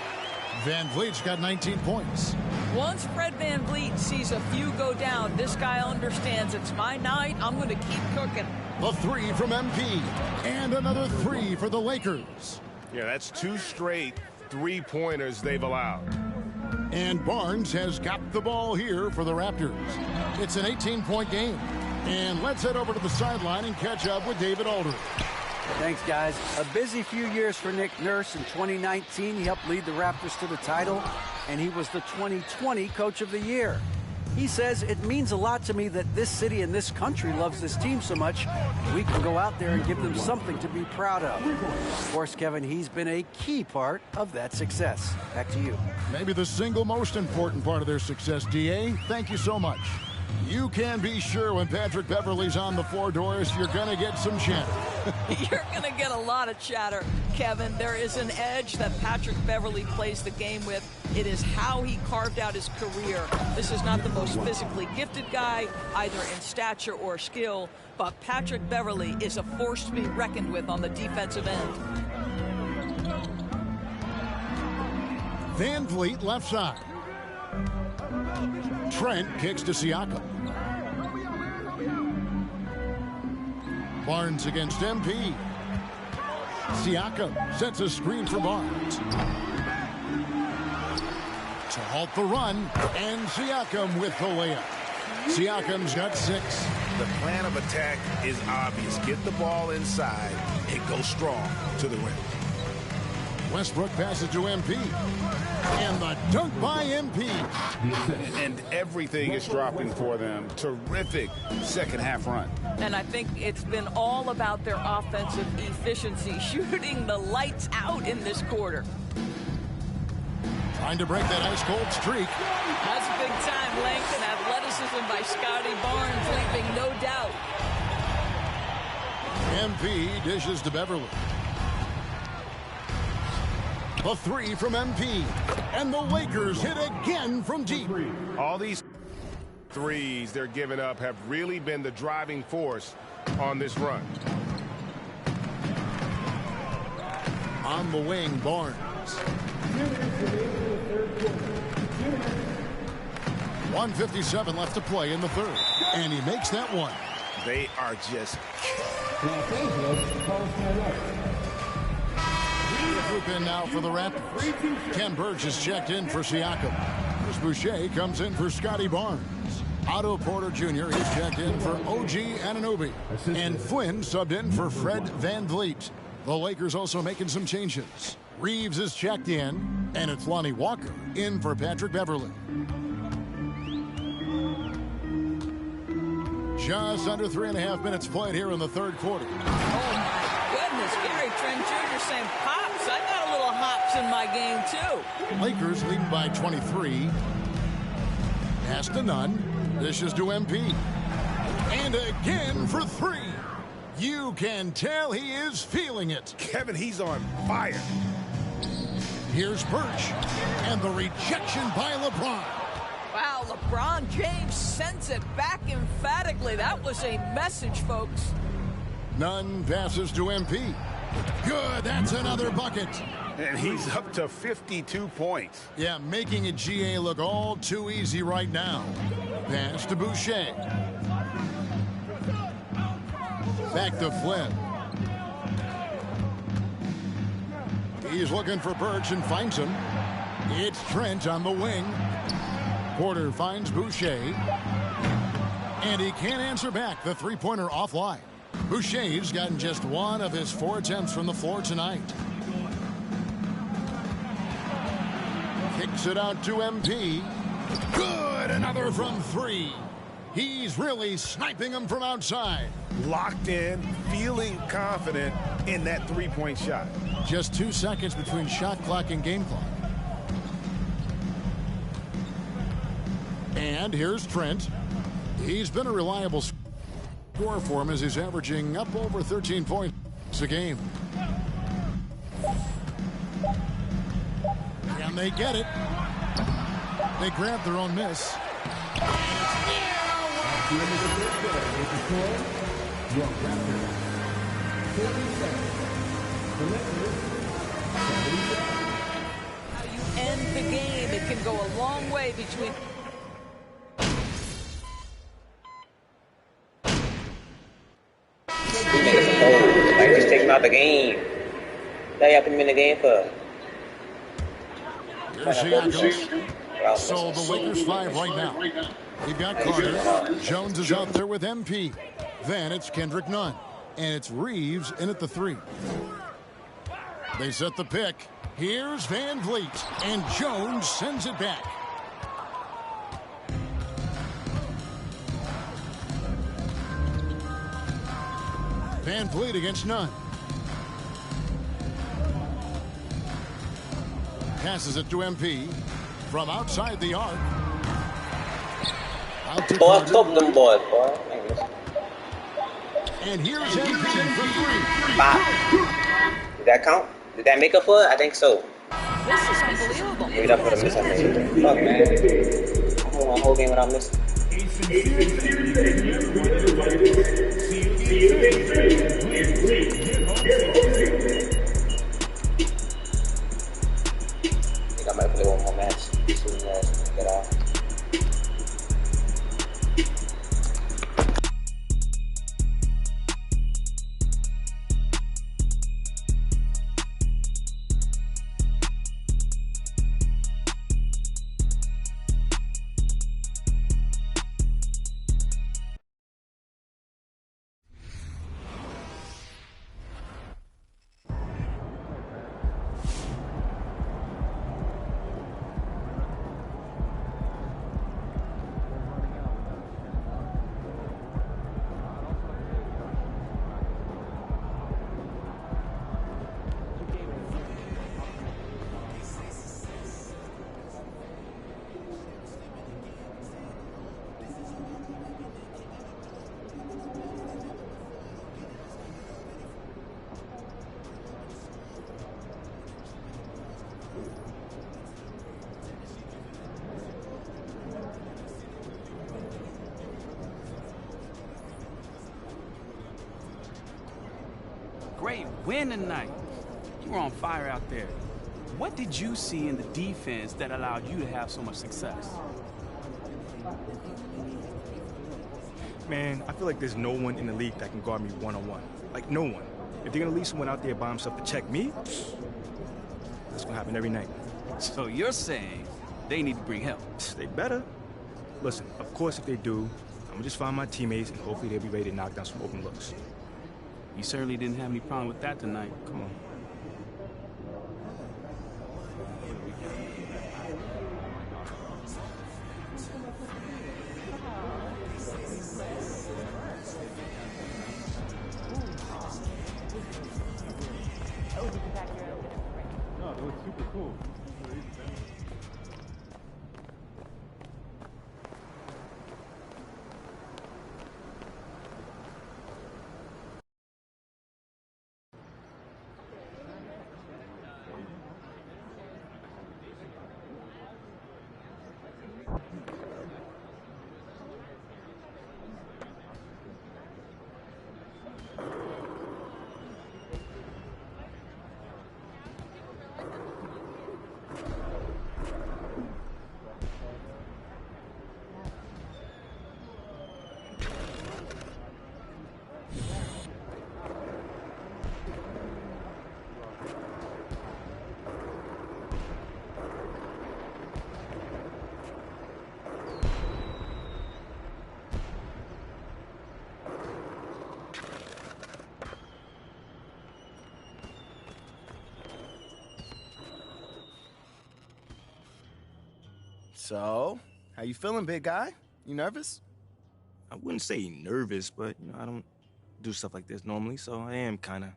Van Vliet's got 19 points. Once Fred Van Vliet sees a few go down, this guy understands it's my night. I'm going to keep cooking. The 3 from MP. And another 3 for the Lakers. Yeah, that's 2 straight three-pointers they've allowed. And Barnes has got the ball here for the Raptors. It's an 18-point game. And let's head over to the sideline and catch up with David Aldridge. Thanks, guys. A busy few years for Nick Nurse. In 2019, he helped lead the Raptors to the title, and he was the 2020 Coach of the Year. He says, it means a lot to me that this city and this country loves this team so much. We can go out there and give them something to be proud of. Of course, Kevin, he's been a key part of that success. Back to you. Maybe the single most important part of their success, DA. Thank you so much. You can be sure when Patrick Beverley's on the floor, Doris, you're going to get some chatter. You're going to get a lot of chatter, Kevin. There is an edge that Patrick Beverley plays the game with. It is how he carved out his career. This is not the most physically gifted guy, either in stature or skill, but Patrick Beverley is a force to be reckoned with on the defensive end. Van Vliet left side. Trent kicks to Siakam. Barnes against MP. Siakam sets a screen for Barnes. To halt the run, and Siakam with the layup. Siakam's got 6. The plan of attack is obvious. Get the ball inside and go strong to the rim. Westbrook passes to MP. And the dunk by MP. And everything is dropping for them. Terrific second half run. And I think it's been all about their offensive efficiency, shooting the lights out in this quarter. Trying to break that ice-cold streak. That's big time length and athleticism by Scotty Barnes, leaving no doubt. MP dishes to Beverley. A 3 from MP. And the Lakers hit again from deep. All these threes they're giving up have really been the driving force on this run. On the wing, Barnes. 1:57 left to play in the third. And he makes that one. They are just... Group in now for the Raptors. Ken Burge is checked in for Siakam. Chris Boucher comes in for Scotty Barnes. Otto Porter Jr. is checked in for OG Anunoby. And Flynn subbed in for Fred Van Vliet. The Lakers also making some changes. Reeves is checked in, and it's Lonnie Walker in for Patrick Beverley. Just under 3.5 minutes played here in the third quarter. Oh, my goodness. Gary Trent Jr. saying, Pops, I got a little hops in my game, too. Lakers leading by 23. Pass to Nunn. Dishes to MP. And again for 3. You can tell he is feeling it. Kevin, he's on fire. Here's Birch. And the rejection by LeBron. Wow, LeBron James sends it back emphatically. That was a message, folks. Nunn passes to MP. Good, that's another bucket. And he's up to 52 points. Yeah, making a GA look all too easy right now. Pass to Boucher. Back to Flynn. He's looking for Birch and finds him. It's Trent on the wing. Porter finds Boucher. And he can't answer back. The three-pointer offline. Boucher's gotten just 1 of his 4 attempts from the floor tonight. Kicks it out to MP. Good, another from 3. He's really sniping them from outside. Locked in, feeling confident in that three-point shot. Just 2 seconds between shot clock and game clock. And here's Trent. He's been a reliable scorer for him as he's averaging up over 13 points a game. And they get it. They grab their own miss. How you end the game, it can go a long way between... Like, just take him out the game. What y'all put him in the game for? So the Lakers 5 right now. We've got Carter. Jones is out there with MP. Then it's Kendrick Nunn. And it's Reeves in at the 3. They set the pick. Here's Van Vliet. And Jones sends it back. Van Vliet against Nunn. Passes it to MP. From outside the arc. Out to boy, stop them boys, boy. And here's MP for 3. Bop. Did that count? Did that make up for it? I think so. This is unbelievable. Made up for the miss I made. Fuck, man. I won one whole game without missing. I think I might play one more match. Get off. Great win tonight. You were on fire out there. What did you see in the defense that allowed you to have so much success? Man, I feel like there's no one in the league that can guard me one-on-one. Like, no one. If they're going to leave someone out there by himself to check me, that's going to happen every night. So you're saying they need to bring help? They better. Listen, of course if they do, I'm going to just find my teammates and hopefully they'll be ready to knock down some open looks. You certainly didn't have any problem with that tonight. Come on. No, it was super cool. So, how you feeling, big guy? You nervous? I wouldn't say nervous, but I don't do stuff like this normally, so I am kind of.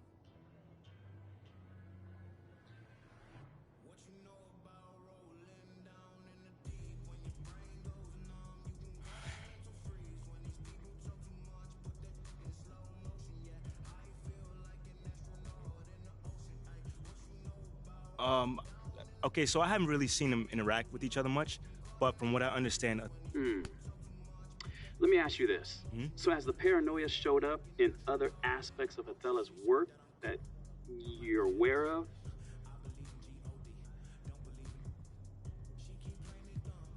Okay, so I haven't really seen them interact with each other much, but from what I understand... Let me ask you this. So has the paranoia showed up in other aspects of Othella's work that you're aware of?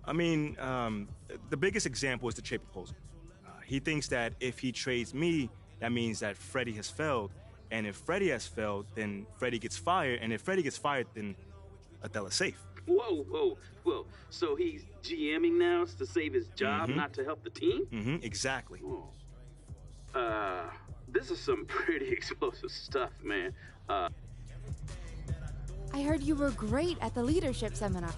I mean, the biggest example is the trade proposal. He thinks that if he trades me, that means that Freddie has failed. And if Freddie has failed, then Freddie gets fired. And if Freddie gets fired, then Othella's safe. Whoa. So he's GMing now to save his job, not to help the team? Exactly. This is some pretty explosive stuff, man. I heard you were great at the leadership seminar.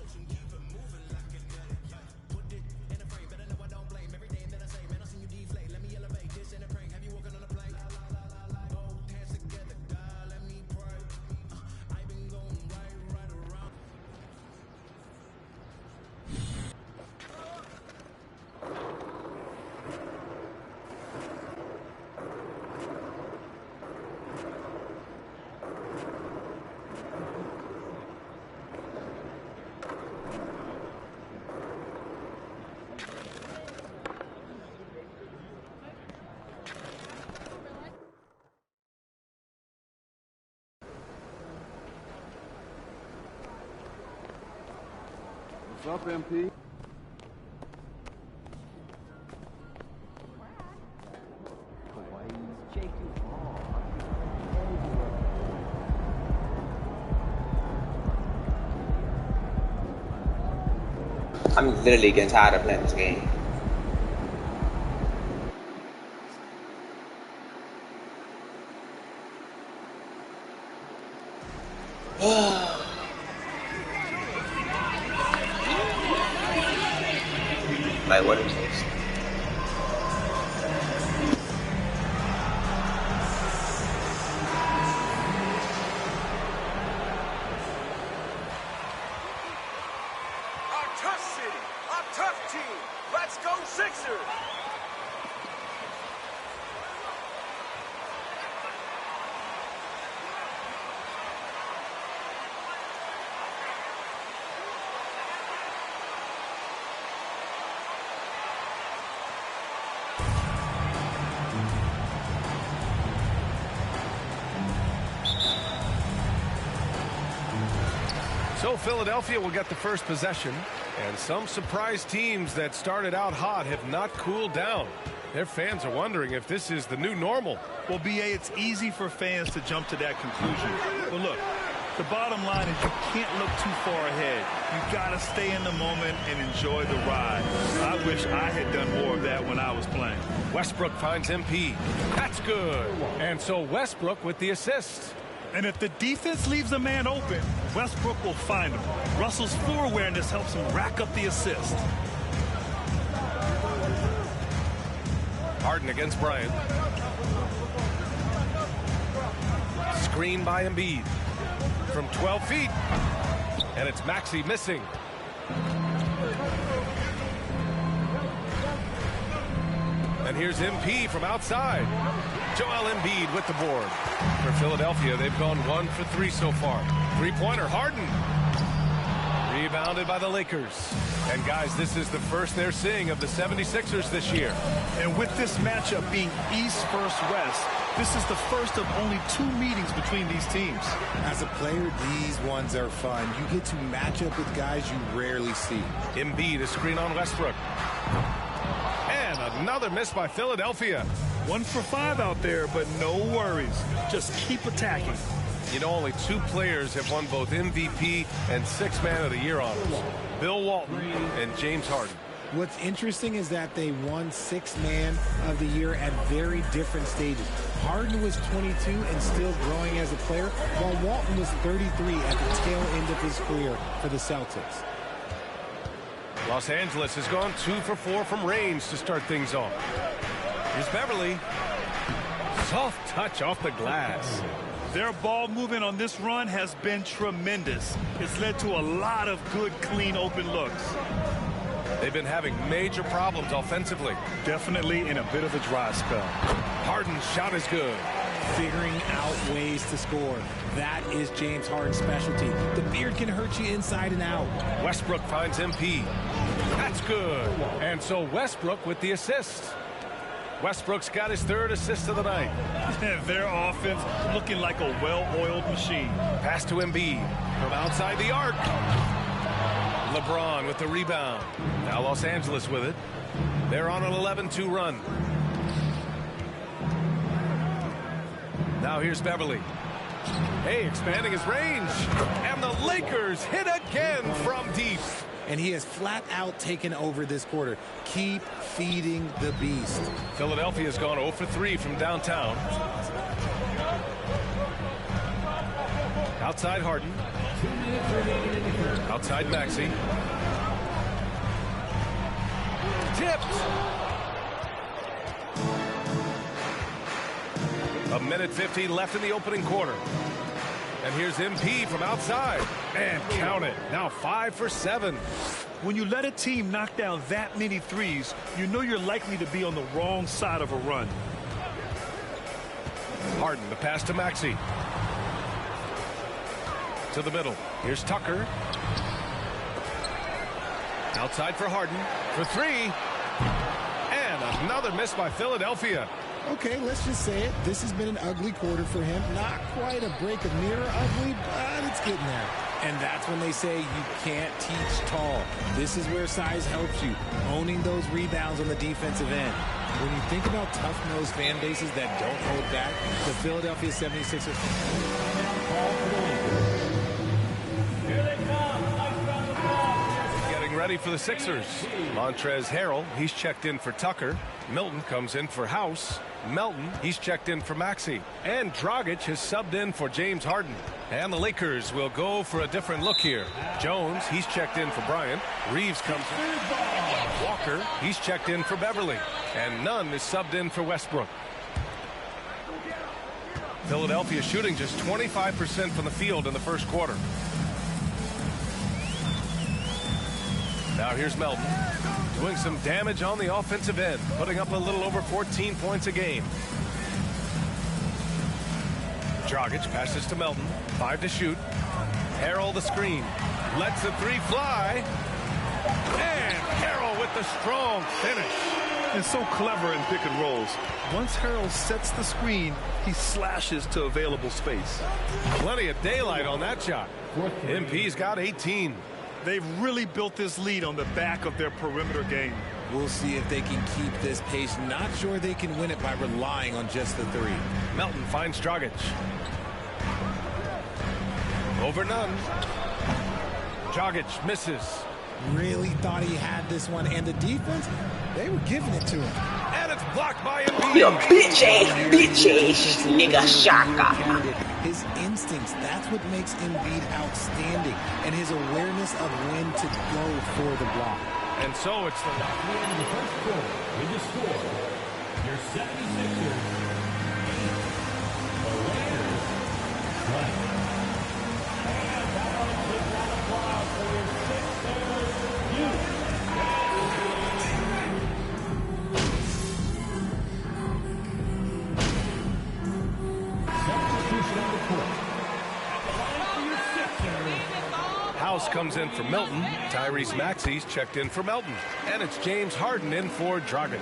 What's up, MP? I'm literally getting tired of playing this game. Like, what is this? A tough city, a tough team. Let's go Sixers! So Philadelphia will get the first possession, and some surprise teams that started out hot have not cooled down. Their fans are wondering if this is the new normal. Well, BA, it's easy for fans to jump to that conclusion. But look, the bottom line is you can't look too far ahead. You got to stay in the moment and enjoy the ride. I wish I had done more of that when I was playing. Westbrook finds MP. That's good. And so Westbrook with the assist. And if the defense leaves a man open, Westbrook will find him. Russell's floor awareness helps him rack up the assist. Harden against Bryant. Screen by Embiid. From 12 feet. And it's Maxey missing. And here's MP from outside. Joel Embiid with the board. For Philadelphia, they've gone 1 for 3 so far. Three-pointer, Harden. Rebounded by the Lakers. And guys, this is the first they're seeing of the 76ers this year. And with this matchup being East versus West, this is the first of only 2 meetings between these teams. As a player, these ones are fun. You get to match up with guys you rarely see. Embiid, a screen on Westbrook. And another miss by Philadelphia. 1 for 5 out there, but no worries. Just keep attacking. You know, only 2 players have won both MVP and 6th Man of the Year honors. Bill Walton and James Harden. What's interesting is that they won 6th Man of the Year at very different stages. Harden was 22 and still growing as a player, while Walton was 33 at the tail end of his career for the Celtics. Los Angeles has gone 2 for 4 from range to start things off. Here's Beverly. Soft touch off the glass. Their ball movement on this run has been tremendous. It's led to a lot of good, clean, open looks. They've been having major problems offensively. Definitely in a bit of a dry spell. Harden's shot is good. Figuring out ways to score. That is James Harden's specialty. The beard can hurt you inside and out. Westbrook finds MP. That's good. And so Westbrook with the assist. Westbrook's got his 3rd assist of the night. Their offense looking like a well-oiled machine. Pass to Embiid from outside the arc. LeBron with the rebound. Now Los Angeles with it. They're on an 11-2 run. Now here's Beverly. Hey, expanding his range. And the Lakers hit again from deep. And he has flat out taken over this quarter. Keep feeding the beast. Philadelphia's gone 0 for 3 from downtown. Outside Harden. Outside Maxey. Tipped. 1:50 left in the opening quarter. And here's MP from outside. And count it. Now 5 for 7. When you let a team knock down that many threes, you know you're likely to be on the wrong side of a run. Harden, the pass to Maxey. To the middle. Here's Tucker. Outside for Harden. For 3. And another miss by Philadelphia. Okay, let's just say it. This has been an ugly quarter for him. Not quite a break of mirror ugly, but it's getting there. And that's when they say you can't teach tall. This is where size helps you. Owning those rebounds on the defensive end. When you think about tough-nosed fan bases that don't hold back, the Philadelphia 76ers. Ready for the Sixers. Montrezl Harrell, he's checked in for Tucker. Milton comes in for House. Melton, he's checked in for Maxey. And Dragic has subbed in for James Harden. And the Lakers will go for a different look here. Jones, he's checked in for Bryant. Reeves comes in. Walker, he's checked in for Beverly. And Nunn is subbed in for Westbrook. Philadelphia shooting just 25% from the field in the first quarter. Now here's Melton, doing some damage on the offensive end, putting up a little over 14 points a game. Dragic passes to Melton, 5 to shoot. Harrell the screen, lets the 3 fly. And Harrell with the strong finish. And so clever in pick and rolls. Once Harrell sets the screen, he slashes to available space. Plenty of daylight on that shot. MP's got 18. They've really built this lead on the back of their perimeter game. We'll see if they can keep this pace. Not sure they can win it by relying on just the 3. Melton finds Dragic. Over Nunn. Dragic misses. Really thought he had this one. And the defense, they were giving it to him. And it's blocked by Embiid. You bitch ass nigga Shaka. His instincts, that's what makes Embiid outstanding. And his awareness of when to go for the block. And so it's the end of the first quarter. With the score, your 76ers. The Lakers. Right. And now a big round of applause for your Sixers. You. House comes in for Milton. Tyrese Maxey's checked in for Melton. And it's James Harden in for Dragic.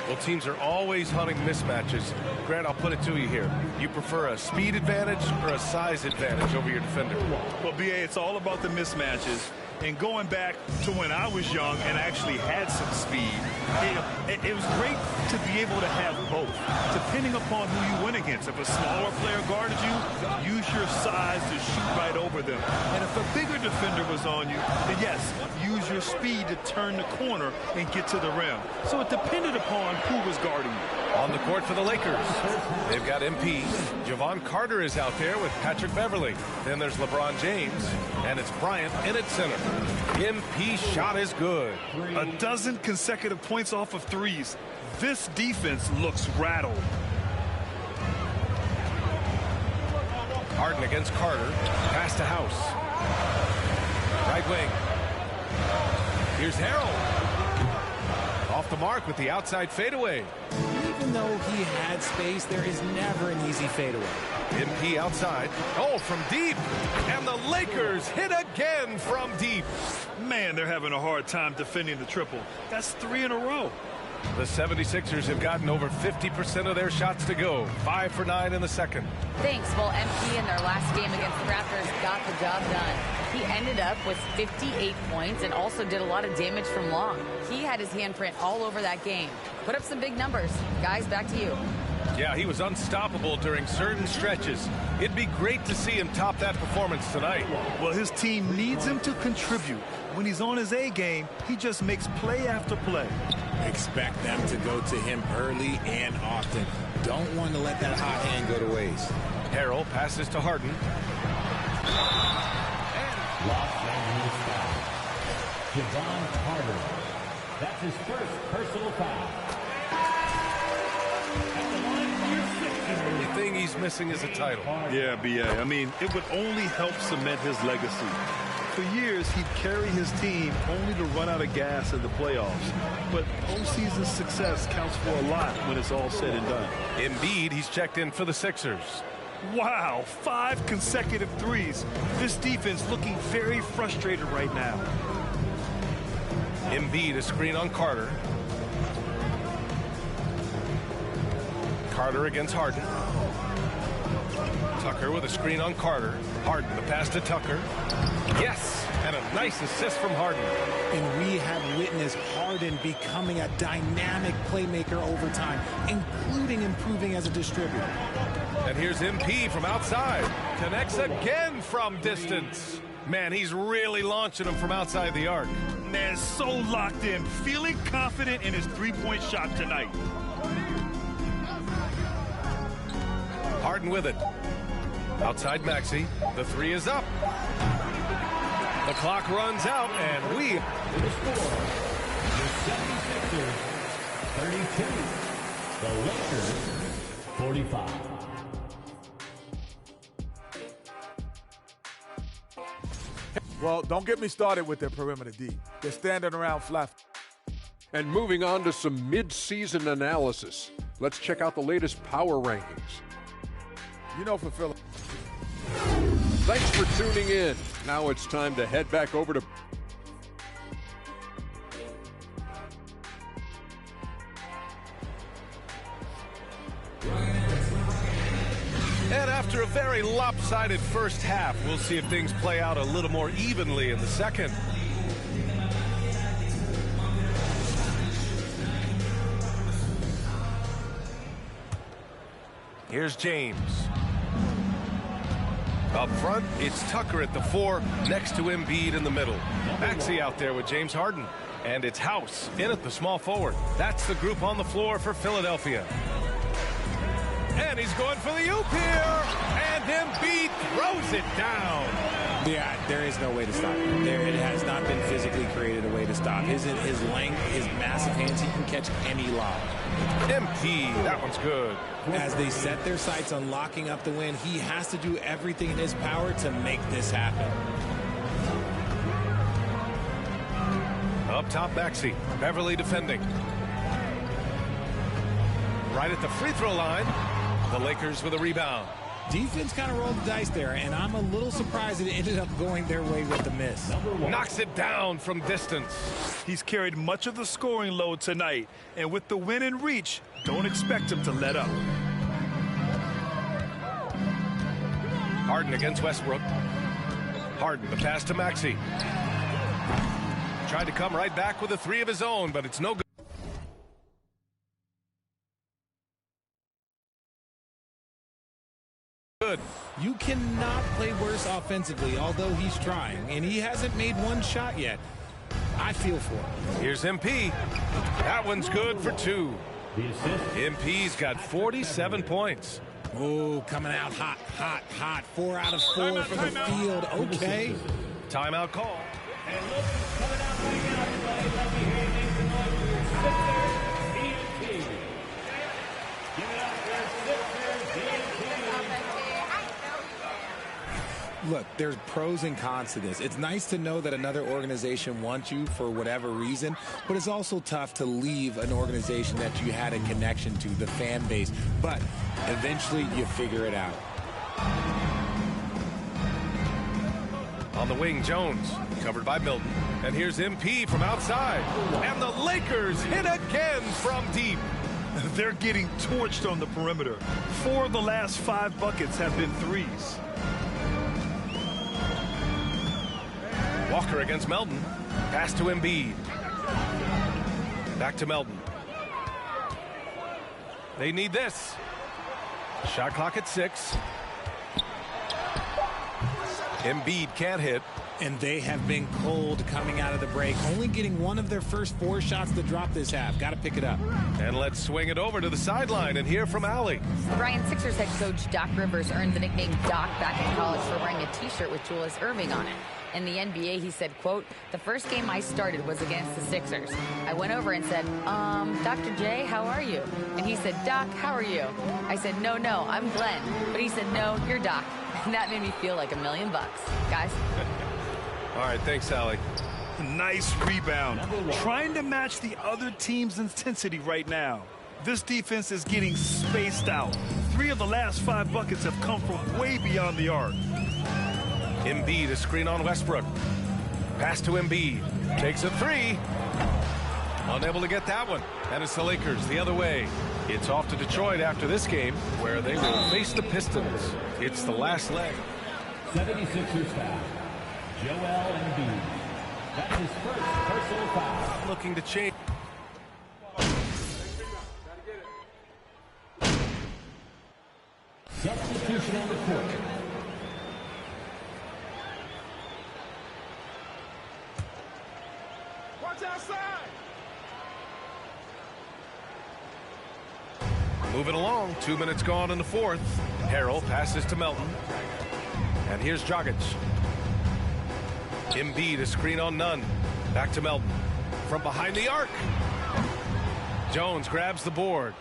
Well, teams are always hunting mismatches. Grant, I'll put it to you here. You prefer a speed advantage or a size advantage over your defender? Well, B.A., it's all about the mismatches. And going back to when I was young and actually had some speed, it was great to be able to have both, depending upon who you went against. If a smaller player guarded you, use your size to shoot right over them. And if a bigger defender was on you, then yes, use your speed to turn the corner and get to the rim. So it depended upon who was guarding you. On the court for the Lakers, they've got MP. Javon Carter is out there with Patrick Beverly. Then there's LeBron James, and it's Bryant in at center. MP shot is good. A dozen consecutive points off of threes. This defense looks rattled. Harden against Carter. Pass to House. Right wing. Here's Harrell. Off the mark with the outside fadeaway. Even though he had space, there is never an easy fadeaway. MP outside. Oh, from deep. And the Lakers hit again from deep. Man, they're having a hard time defending the triple. That's 3 in a row. The 76ers have gotten over 50% of their shots to go. 5 for 9 in the second. Thanks. Well, MP in their last game against the Raptors got the job done. He ended up with 58 points and also did a lot of damage from long. He had his handprint all over that game. Put up some big numbers. Guys, back to you. Yeah, he was unstoppable during certain stretches. It'd be great to see him top that performance tonight. Well, his team needs him to contribute. When he's on his A game, he just makes play after play. Expect them to go to him early and often. Don't want to let that hot hand go to waste. Harrell passes to Harden. Los Angeles foul. Jevon Carter. That's his first personal foul. The only thing he's missing is a title. Yeah, B.A. I mean, it would only help cement his legacy. For years, he'd carry his team only to run out of gas in the playoffs. But postseason success counts for a lot when it's all said and done. Embiid, he's checked in for the Sixers. Wow, 5 consecutive threes. This defense looking very frustrated right now. Embiid, a screen on Carter. Carter against Harden. Tucker with a screen on Carter. Harden, the pass to Tucker. Yes, and a nice assist from Harden. And we have witnessed Harden becoming a dynamic playmaker over time, including improving as a distributor. And here's MP from outside. Connects again from distance. Man, he's really launching him from outside the arc. Man, so locked in, feeling confident in his three-point shot tonight. Harden with it. Outside Maxey. The 3 is up. The clock runs out, and we... The score, the 76ers, 32. The Lakers, 45. Well, don't get me started with their perimeter D. They're standing around flat. And moving on to some mid-season analysis. Let's check out the latest power rankings. You know, for Philly. Thanks for tuning in. Now it's time to head back over to... And after a very lopsided first half, we'll see if things play out a little more evenly in the second. Here's James. Up front, it's Tucker at the 4, next to Embiid in the middle. Maxey out there with James Harden. And it's House in at the small forward. That's the group on the floor for Philadelphia. And he's going for the oop here. And Embiid throws it down. Yeah, there is no way to stop him. It has not been physically created a way to stop. His length, his massive hands, he can catch any lob. MP, that one's good. As they set their sights on locking up the win, he has to do everything in his power to make this happen. Up top, Maxey. Beverly defending. Right at the free throw line. The Lakers with a rebound. Defense kind of rolled the dice there, and I'm a little surprised it ended up going their way with the miss. Knocks it down from distance. He's carried much of the scoring load tonight, and with the win in reach, don't expect him to let up. Harden against Westbrook. Harden, the pass to Maxey. Tried to come right back with a 3 of his own, but it's no good. You cannot play worse offensively, although he's trying, and he hasn't made one shot yet. I feel for him. Here's MP. That one's good for 2. MP's got 47 points. Oh, coming out hot, hot, hot. 4 out of 4 from the field. Okay. Timeout call. Look, there's pros and cons to this. It's nice to know that another organization wants you for whatever reason, but it's also tough to leave an organization that you had a connection to, the fan base. But eventually you figure it out. On the wing, Jones, covered by Milton. And here's MP from outside. And the Lakers hit again from deep. They're getting torched on the perimeter. 4 of the last 5 buckets have been threes. Walker against Melton. Pass to Embiid. Back to Melton. They need this. Shot clock at 6. Embiid can't hit. And they have been cold coming out of the break, only getting one of their first 4 shots to drop this half. Got to pick it up. And let's swing it over to the sideline and hear from Allie. The Bryan Sixers head coach Doc Rivers earned the nickname Doc back in college for wearing a T-shirt with Julius Erving on it. In the NBA, he said, quote, "The first game I started was against the Sixers. I went over and said, Dr. J, how are you?" And he said, "Doc, how are you?" I said, no, I'm Glenn." But he said, "No, you're Doc." And that made me feel like $1 million. Guys. All right, thanks, Allie. Nice rebound. Trying to match the other team's intensity right now. This defense is getting spaced out. 3 of the last 5 buckets have come from way beyond the arc. Embiid, a screen on Westbrook. Pass to Embiid. Takes a 3. Unable to get that one. And it's the Lakers the other way. It's off to Detroit after this game, where they will face the Pistons. It's the last leg. 76ers foul. Joel Embiid. That's his first personal foul. Looking to change. Substitution on the court. Watch outside. Moving along. 2 minutes gone in the fourth. Harrell passes to Melton. And here's Dragic. Embiid, a screen on Nunn. Back to Melton. From behind the arc. Jones grabs the board.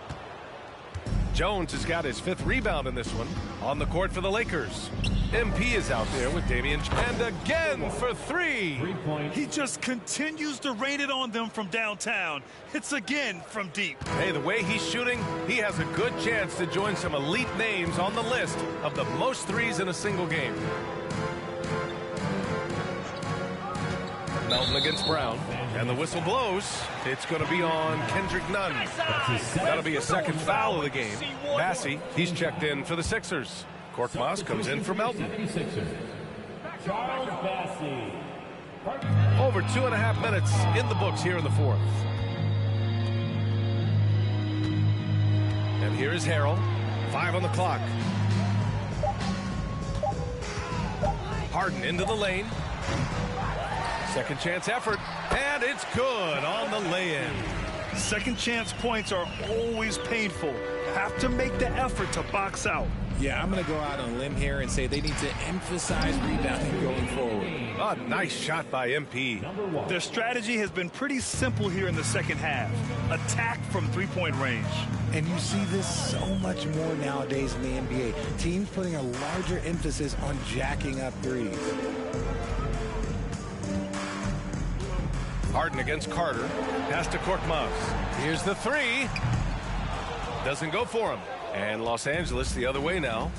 Jones has got his 5th rebound in this one. On the court for the Lakers. MP is out there with Damian. And again for 3. He just continues to rain it on them from downtown. It's again from deep. Hey, the way he's shooting, he has a good chance to join some elite names on the list of the most threes in a single game. Melton against Brown. And the whistle blows. It's going to be on Kendrick Nunn. That'll be a second foul of the game. Massey, he's checked in for the Sixers. Korkmaz comes in for Melton. Charles Bassey. Over 2.5 minutes in the books here in the fourth. And here is Harrell. 5 on the clock. Harden into the lane. Second chance effort, and it's good on the lay-in. Second chance points are always painful. Have to make the effort to box out. Yeah, I'm going to go out on a limb here and say they need to emphasize rebounding going forward. A nice shot by MP. Their strategy has been pretty simple here in the second half. Attack from 3-point range. And you see this so much more nowadays in the NBA. Teams putting a larger emphasis on jacking up threes. Harden against Carter. Pass to Korkmaz. Here's the 3. Doesn't go for him. And Los Angeles the other way now.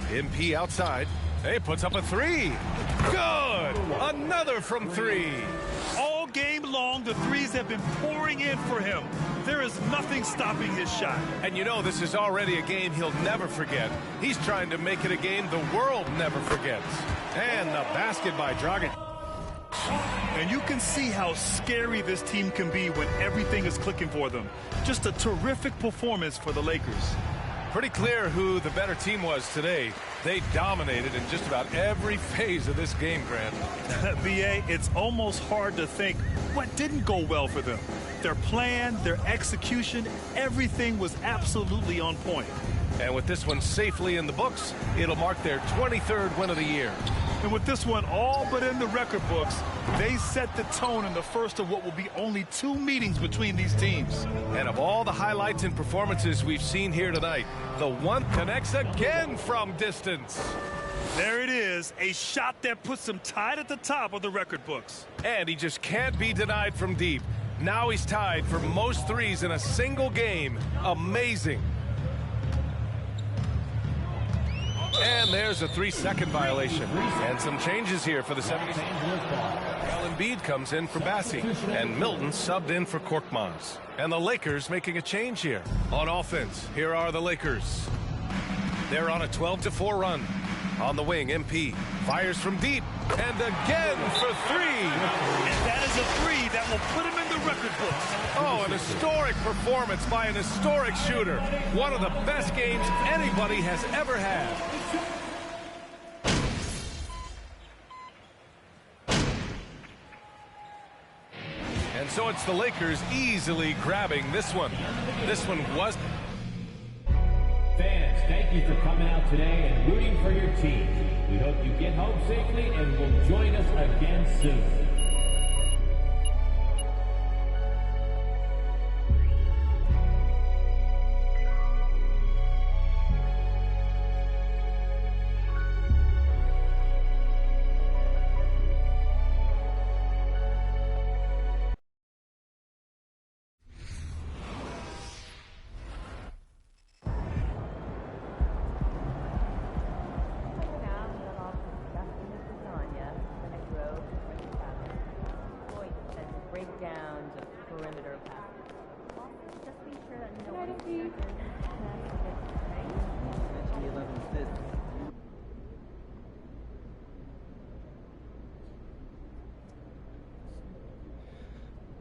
MP outside. Hey, puts up a 3. Good! Another from 3. All game long, the threes have been pouring in for him. There is nothing stopping his shot. And you know this is already a game he'll never forget. He's trying to make it a game the world never forgets. And the basket by Dragic. And you can see how scary this team can be when everything is clicking for them. Just a terrific performance for the Lakers. Pretty clear who the better team was today. They dominated in just about every phase of this game, Grant. B.A., it's almost hard to think what didn't go well for them. Their plan, their execution, everything was absolutely on point. And with this one safely in the books, it'll mark their 23rd win of the year. And with this one all but in the record books, they set the tone in the first of what will be only 2 meetings between these teams. And of all the highlights and performances we've seen here tonight, the one connects again from distance. There it is, a shot that puts him tied at the top of the record books. And he just can't be denied from deep. Now he's tied for most threes in a single game. Amazing. And there's a 3-second violation. And some changes here for the 76ers. Embiid comes in for Bassi. And Milton subbed in for Korkmaz. And the Lakers making a change here. On offense, here are the Lakers. They're on a 12-4 run. On the wing, MP fires from deep. And again for 3. And that is a 3 that will put him in the record books. Oh, an historic performance by an historic shooter. One of the best games anybody has ever had. And so it's the Lakers easily grabbing this one. This one was... Fans, thank you for coming out today and rooting for your team. We hope you get home safely and will join us again soon.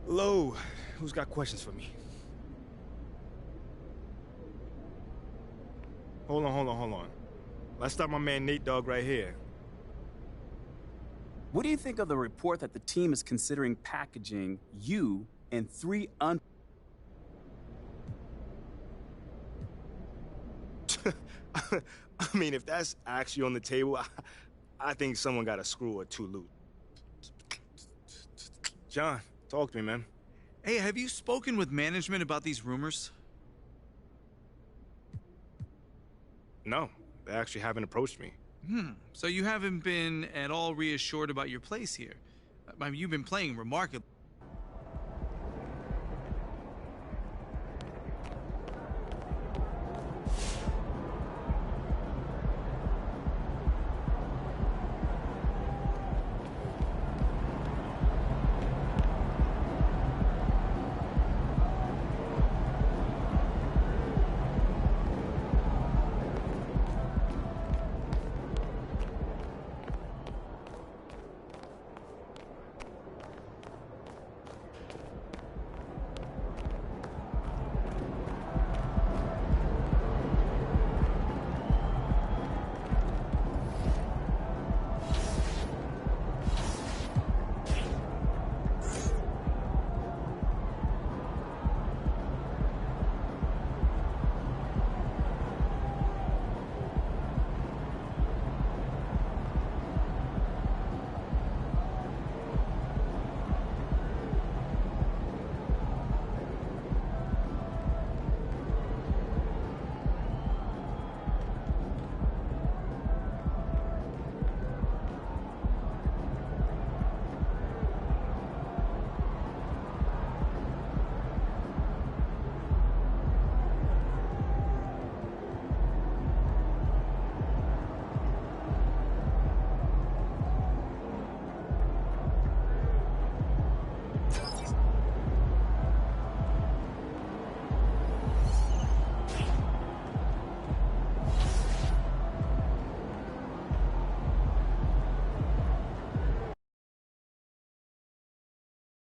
Hello, who's got questions for me? Hold on. Let's start my man Nate Dogg right here. What do you think of the report that the team is considering packaging you and 3 I mean, if that's actually on the table, I think someone got a screw or 2 loose. John, talk to me, man. Hey, have you spoken with management about these rumors? No, they actually haven't approached me. So you haven't been at all reassured about your place here? I mean, you've been playing remarkably.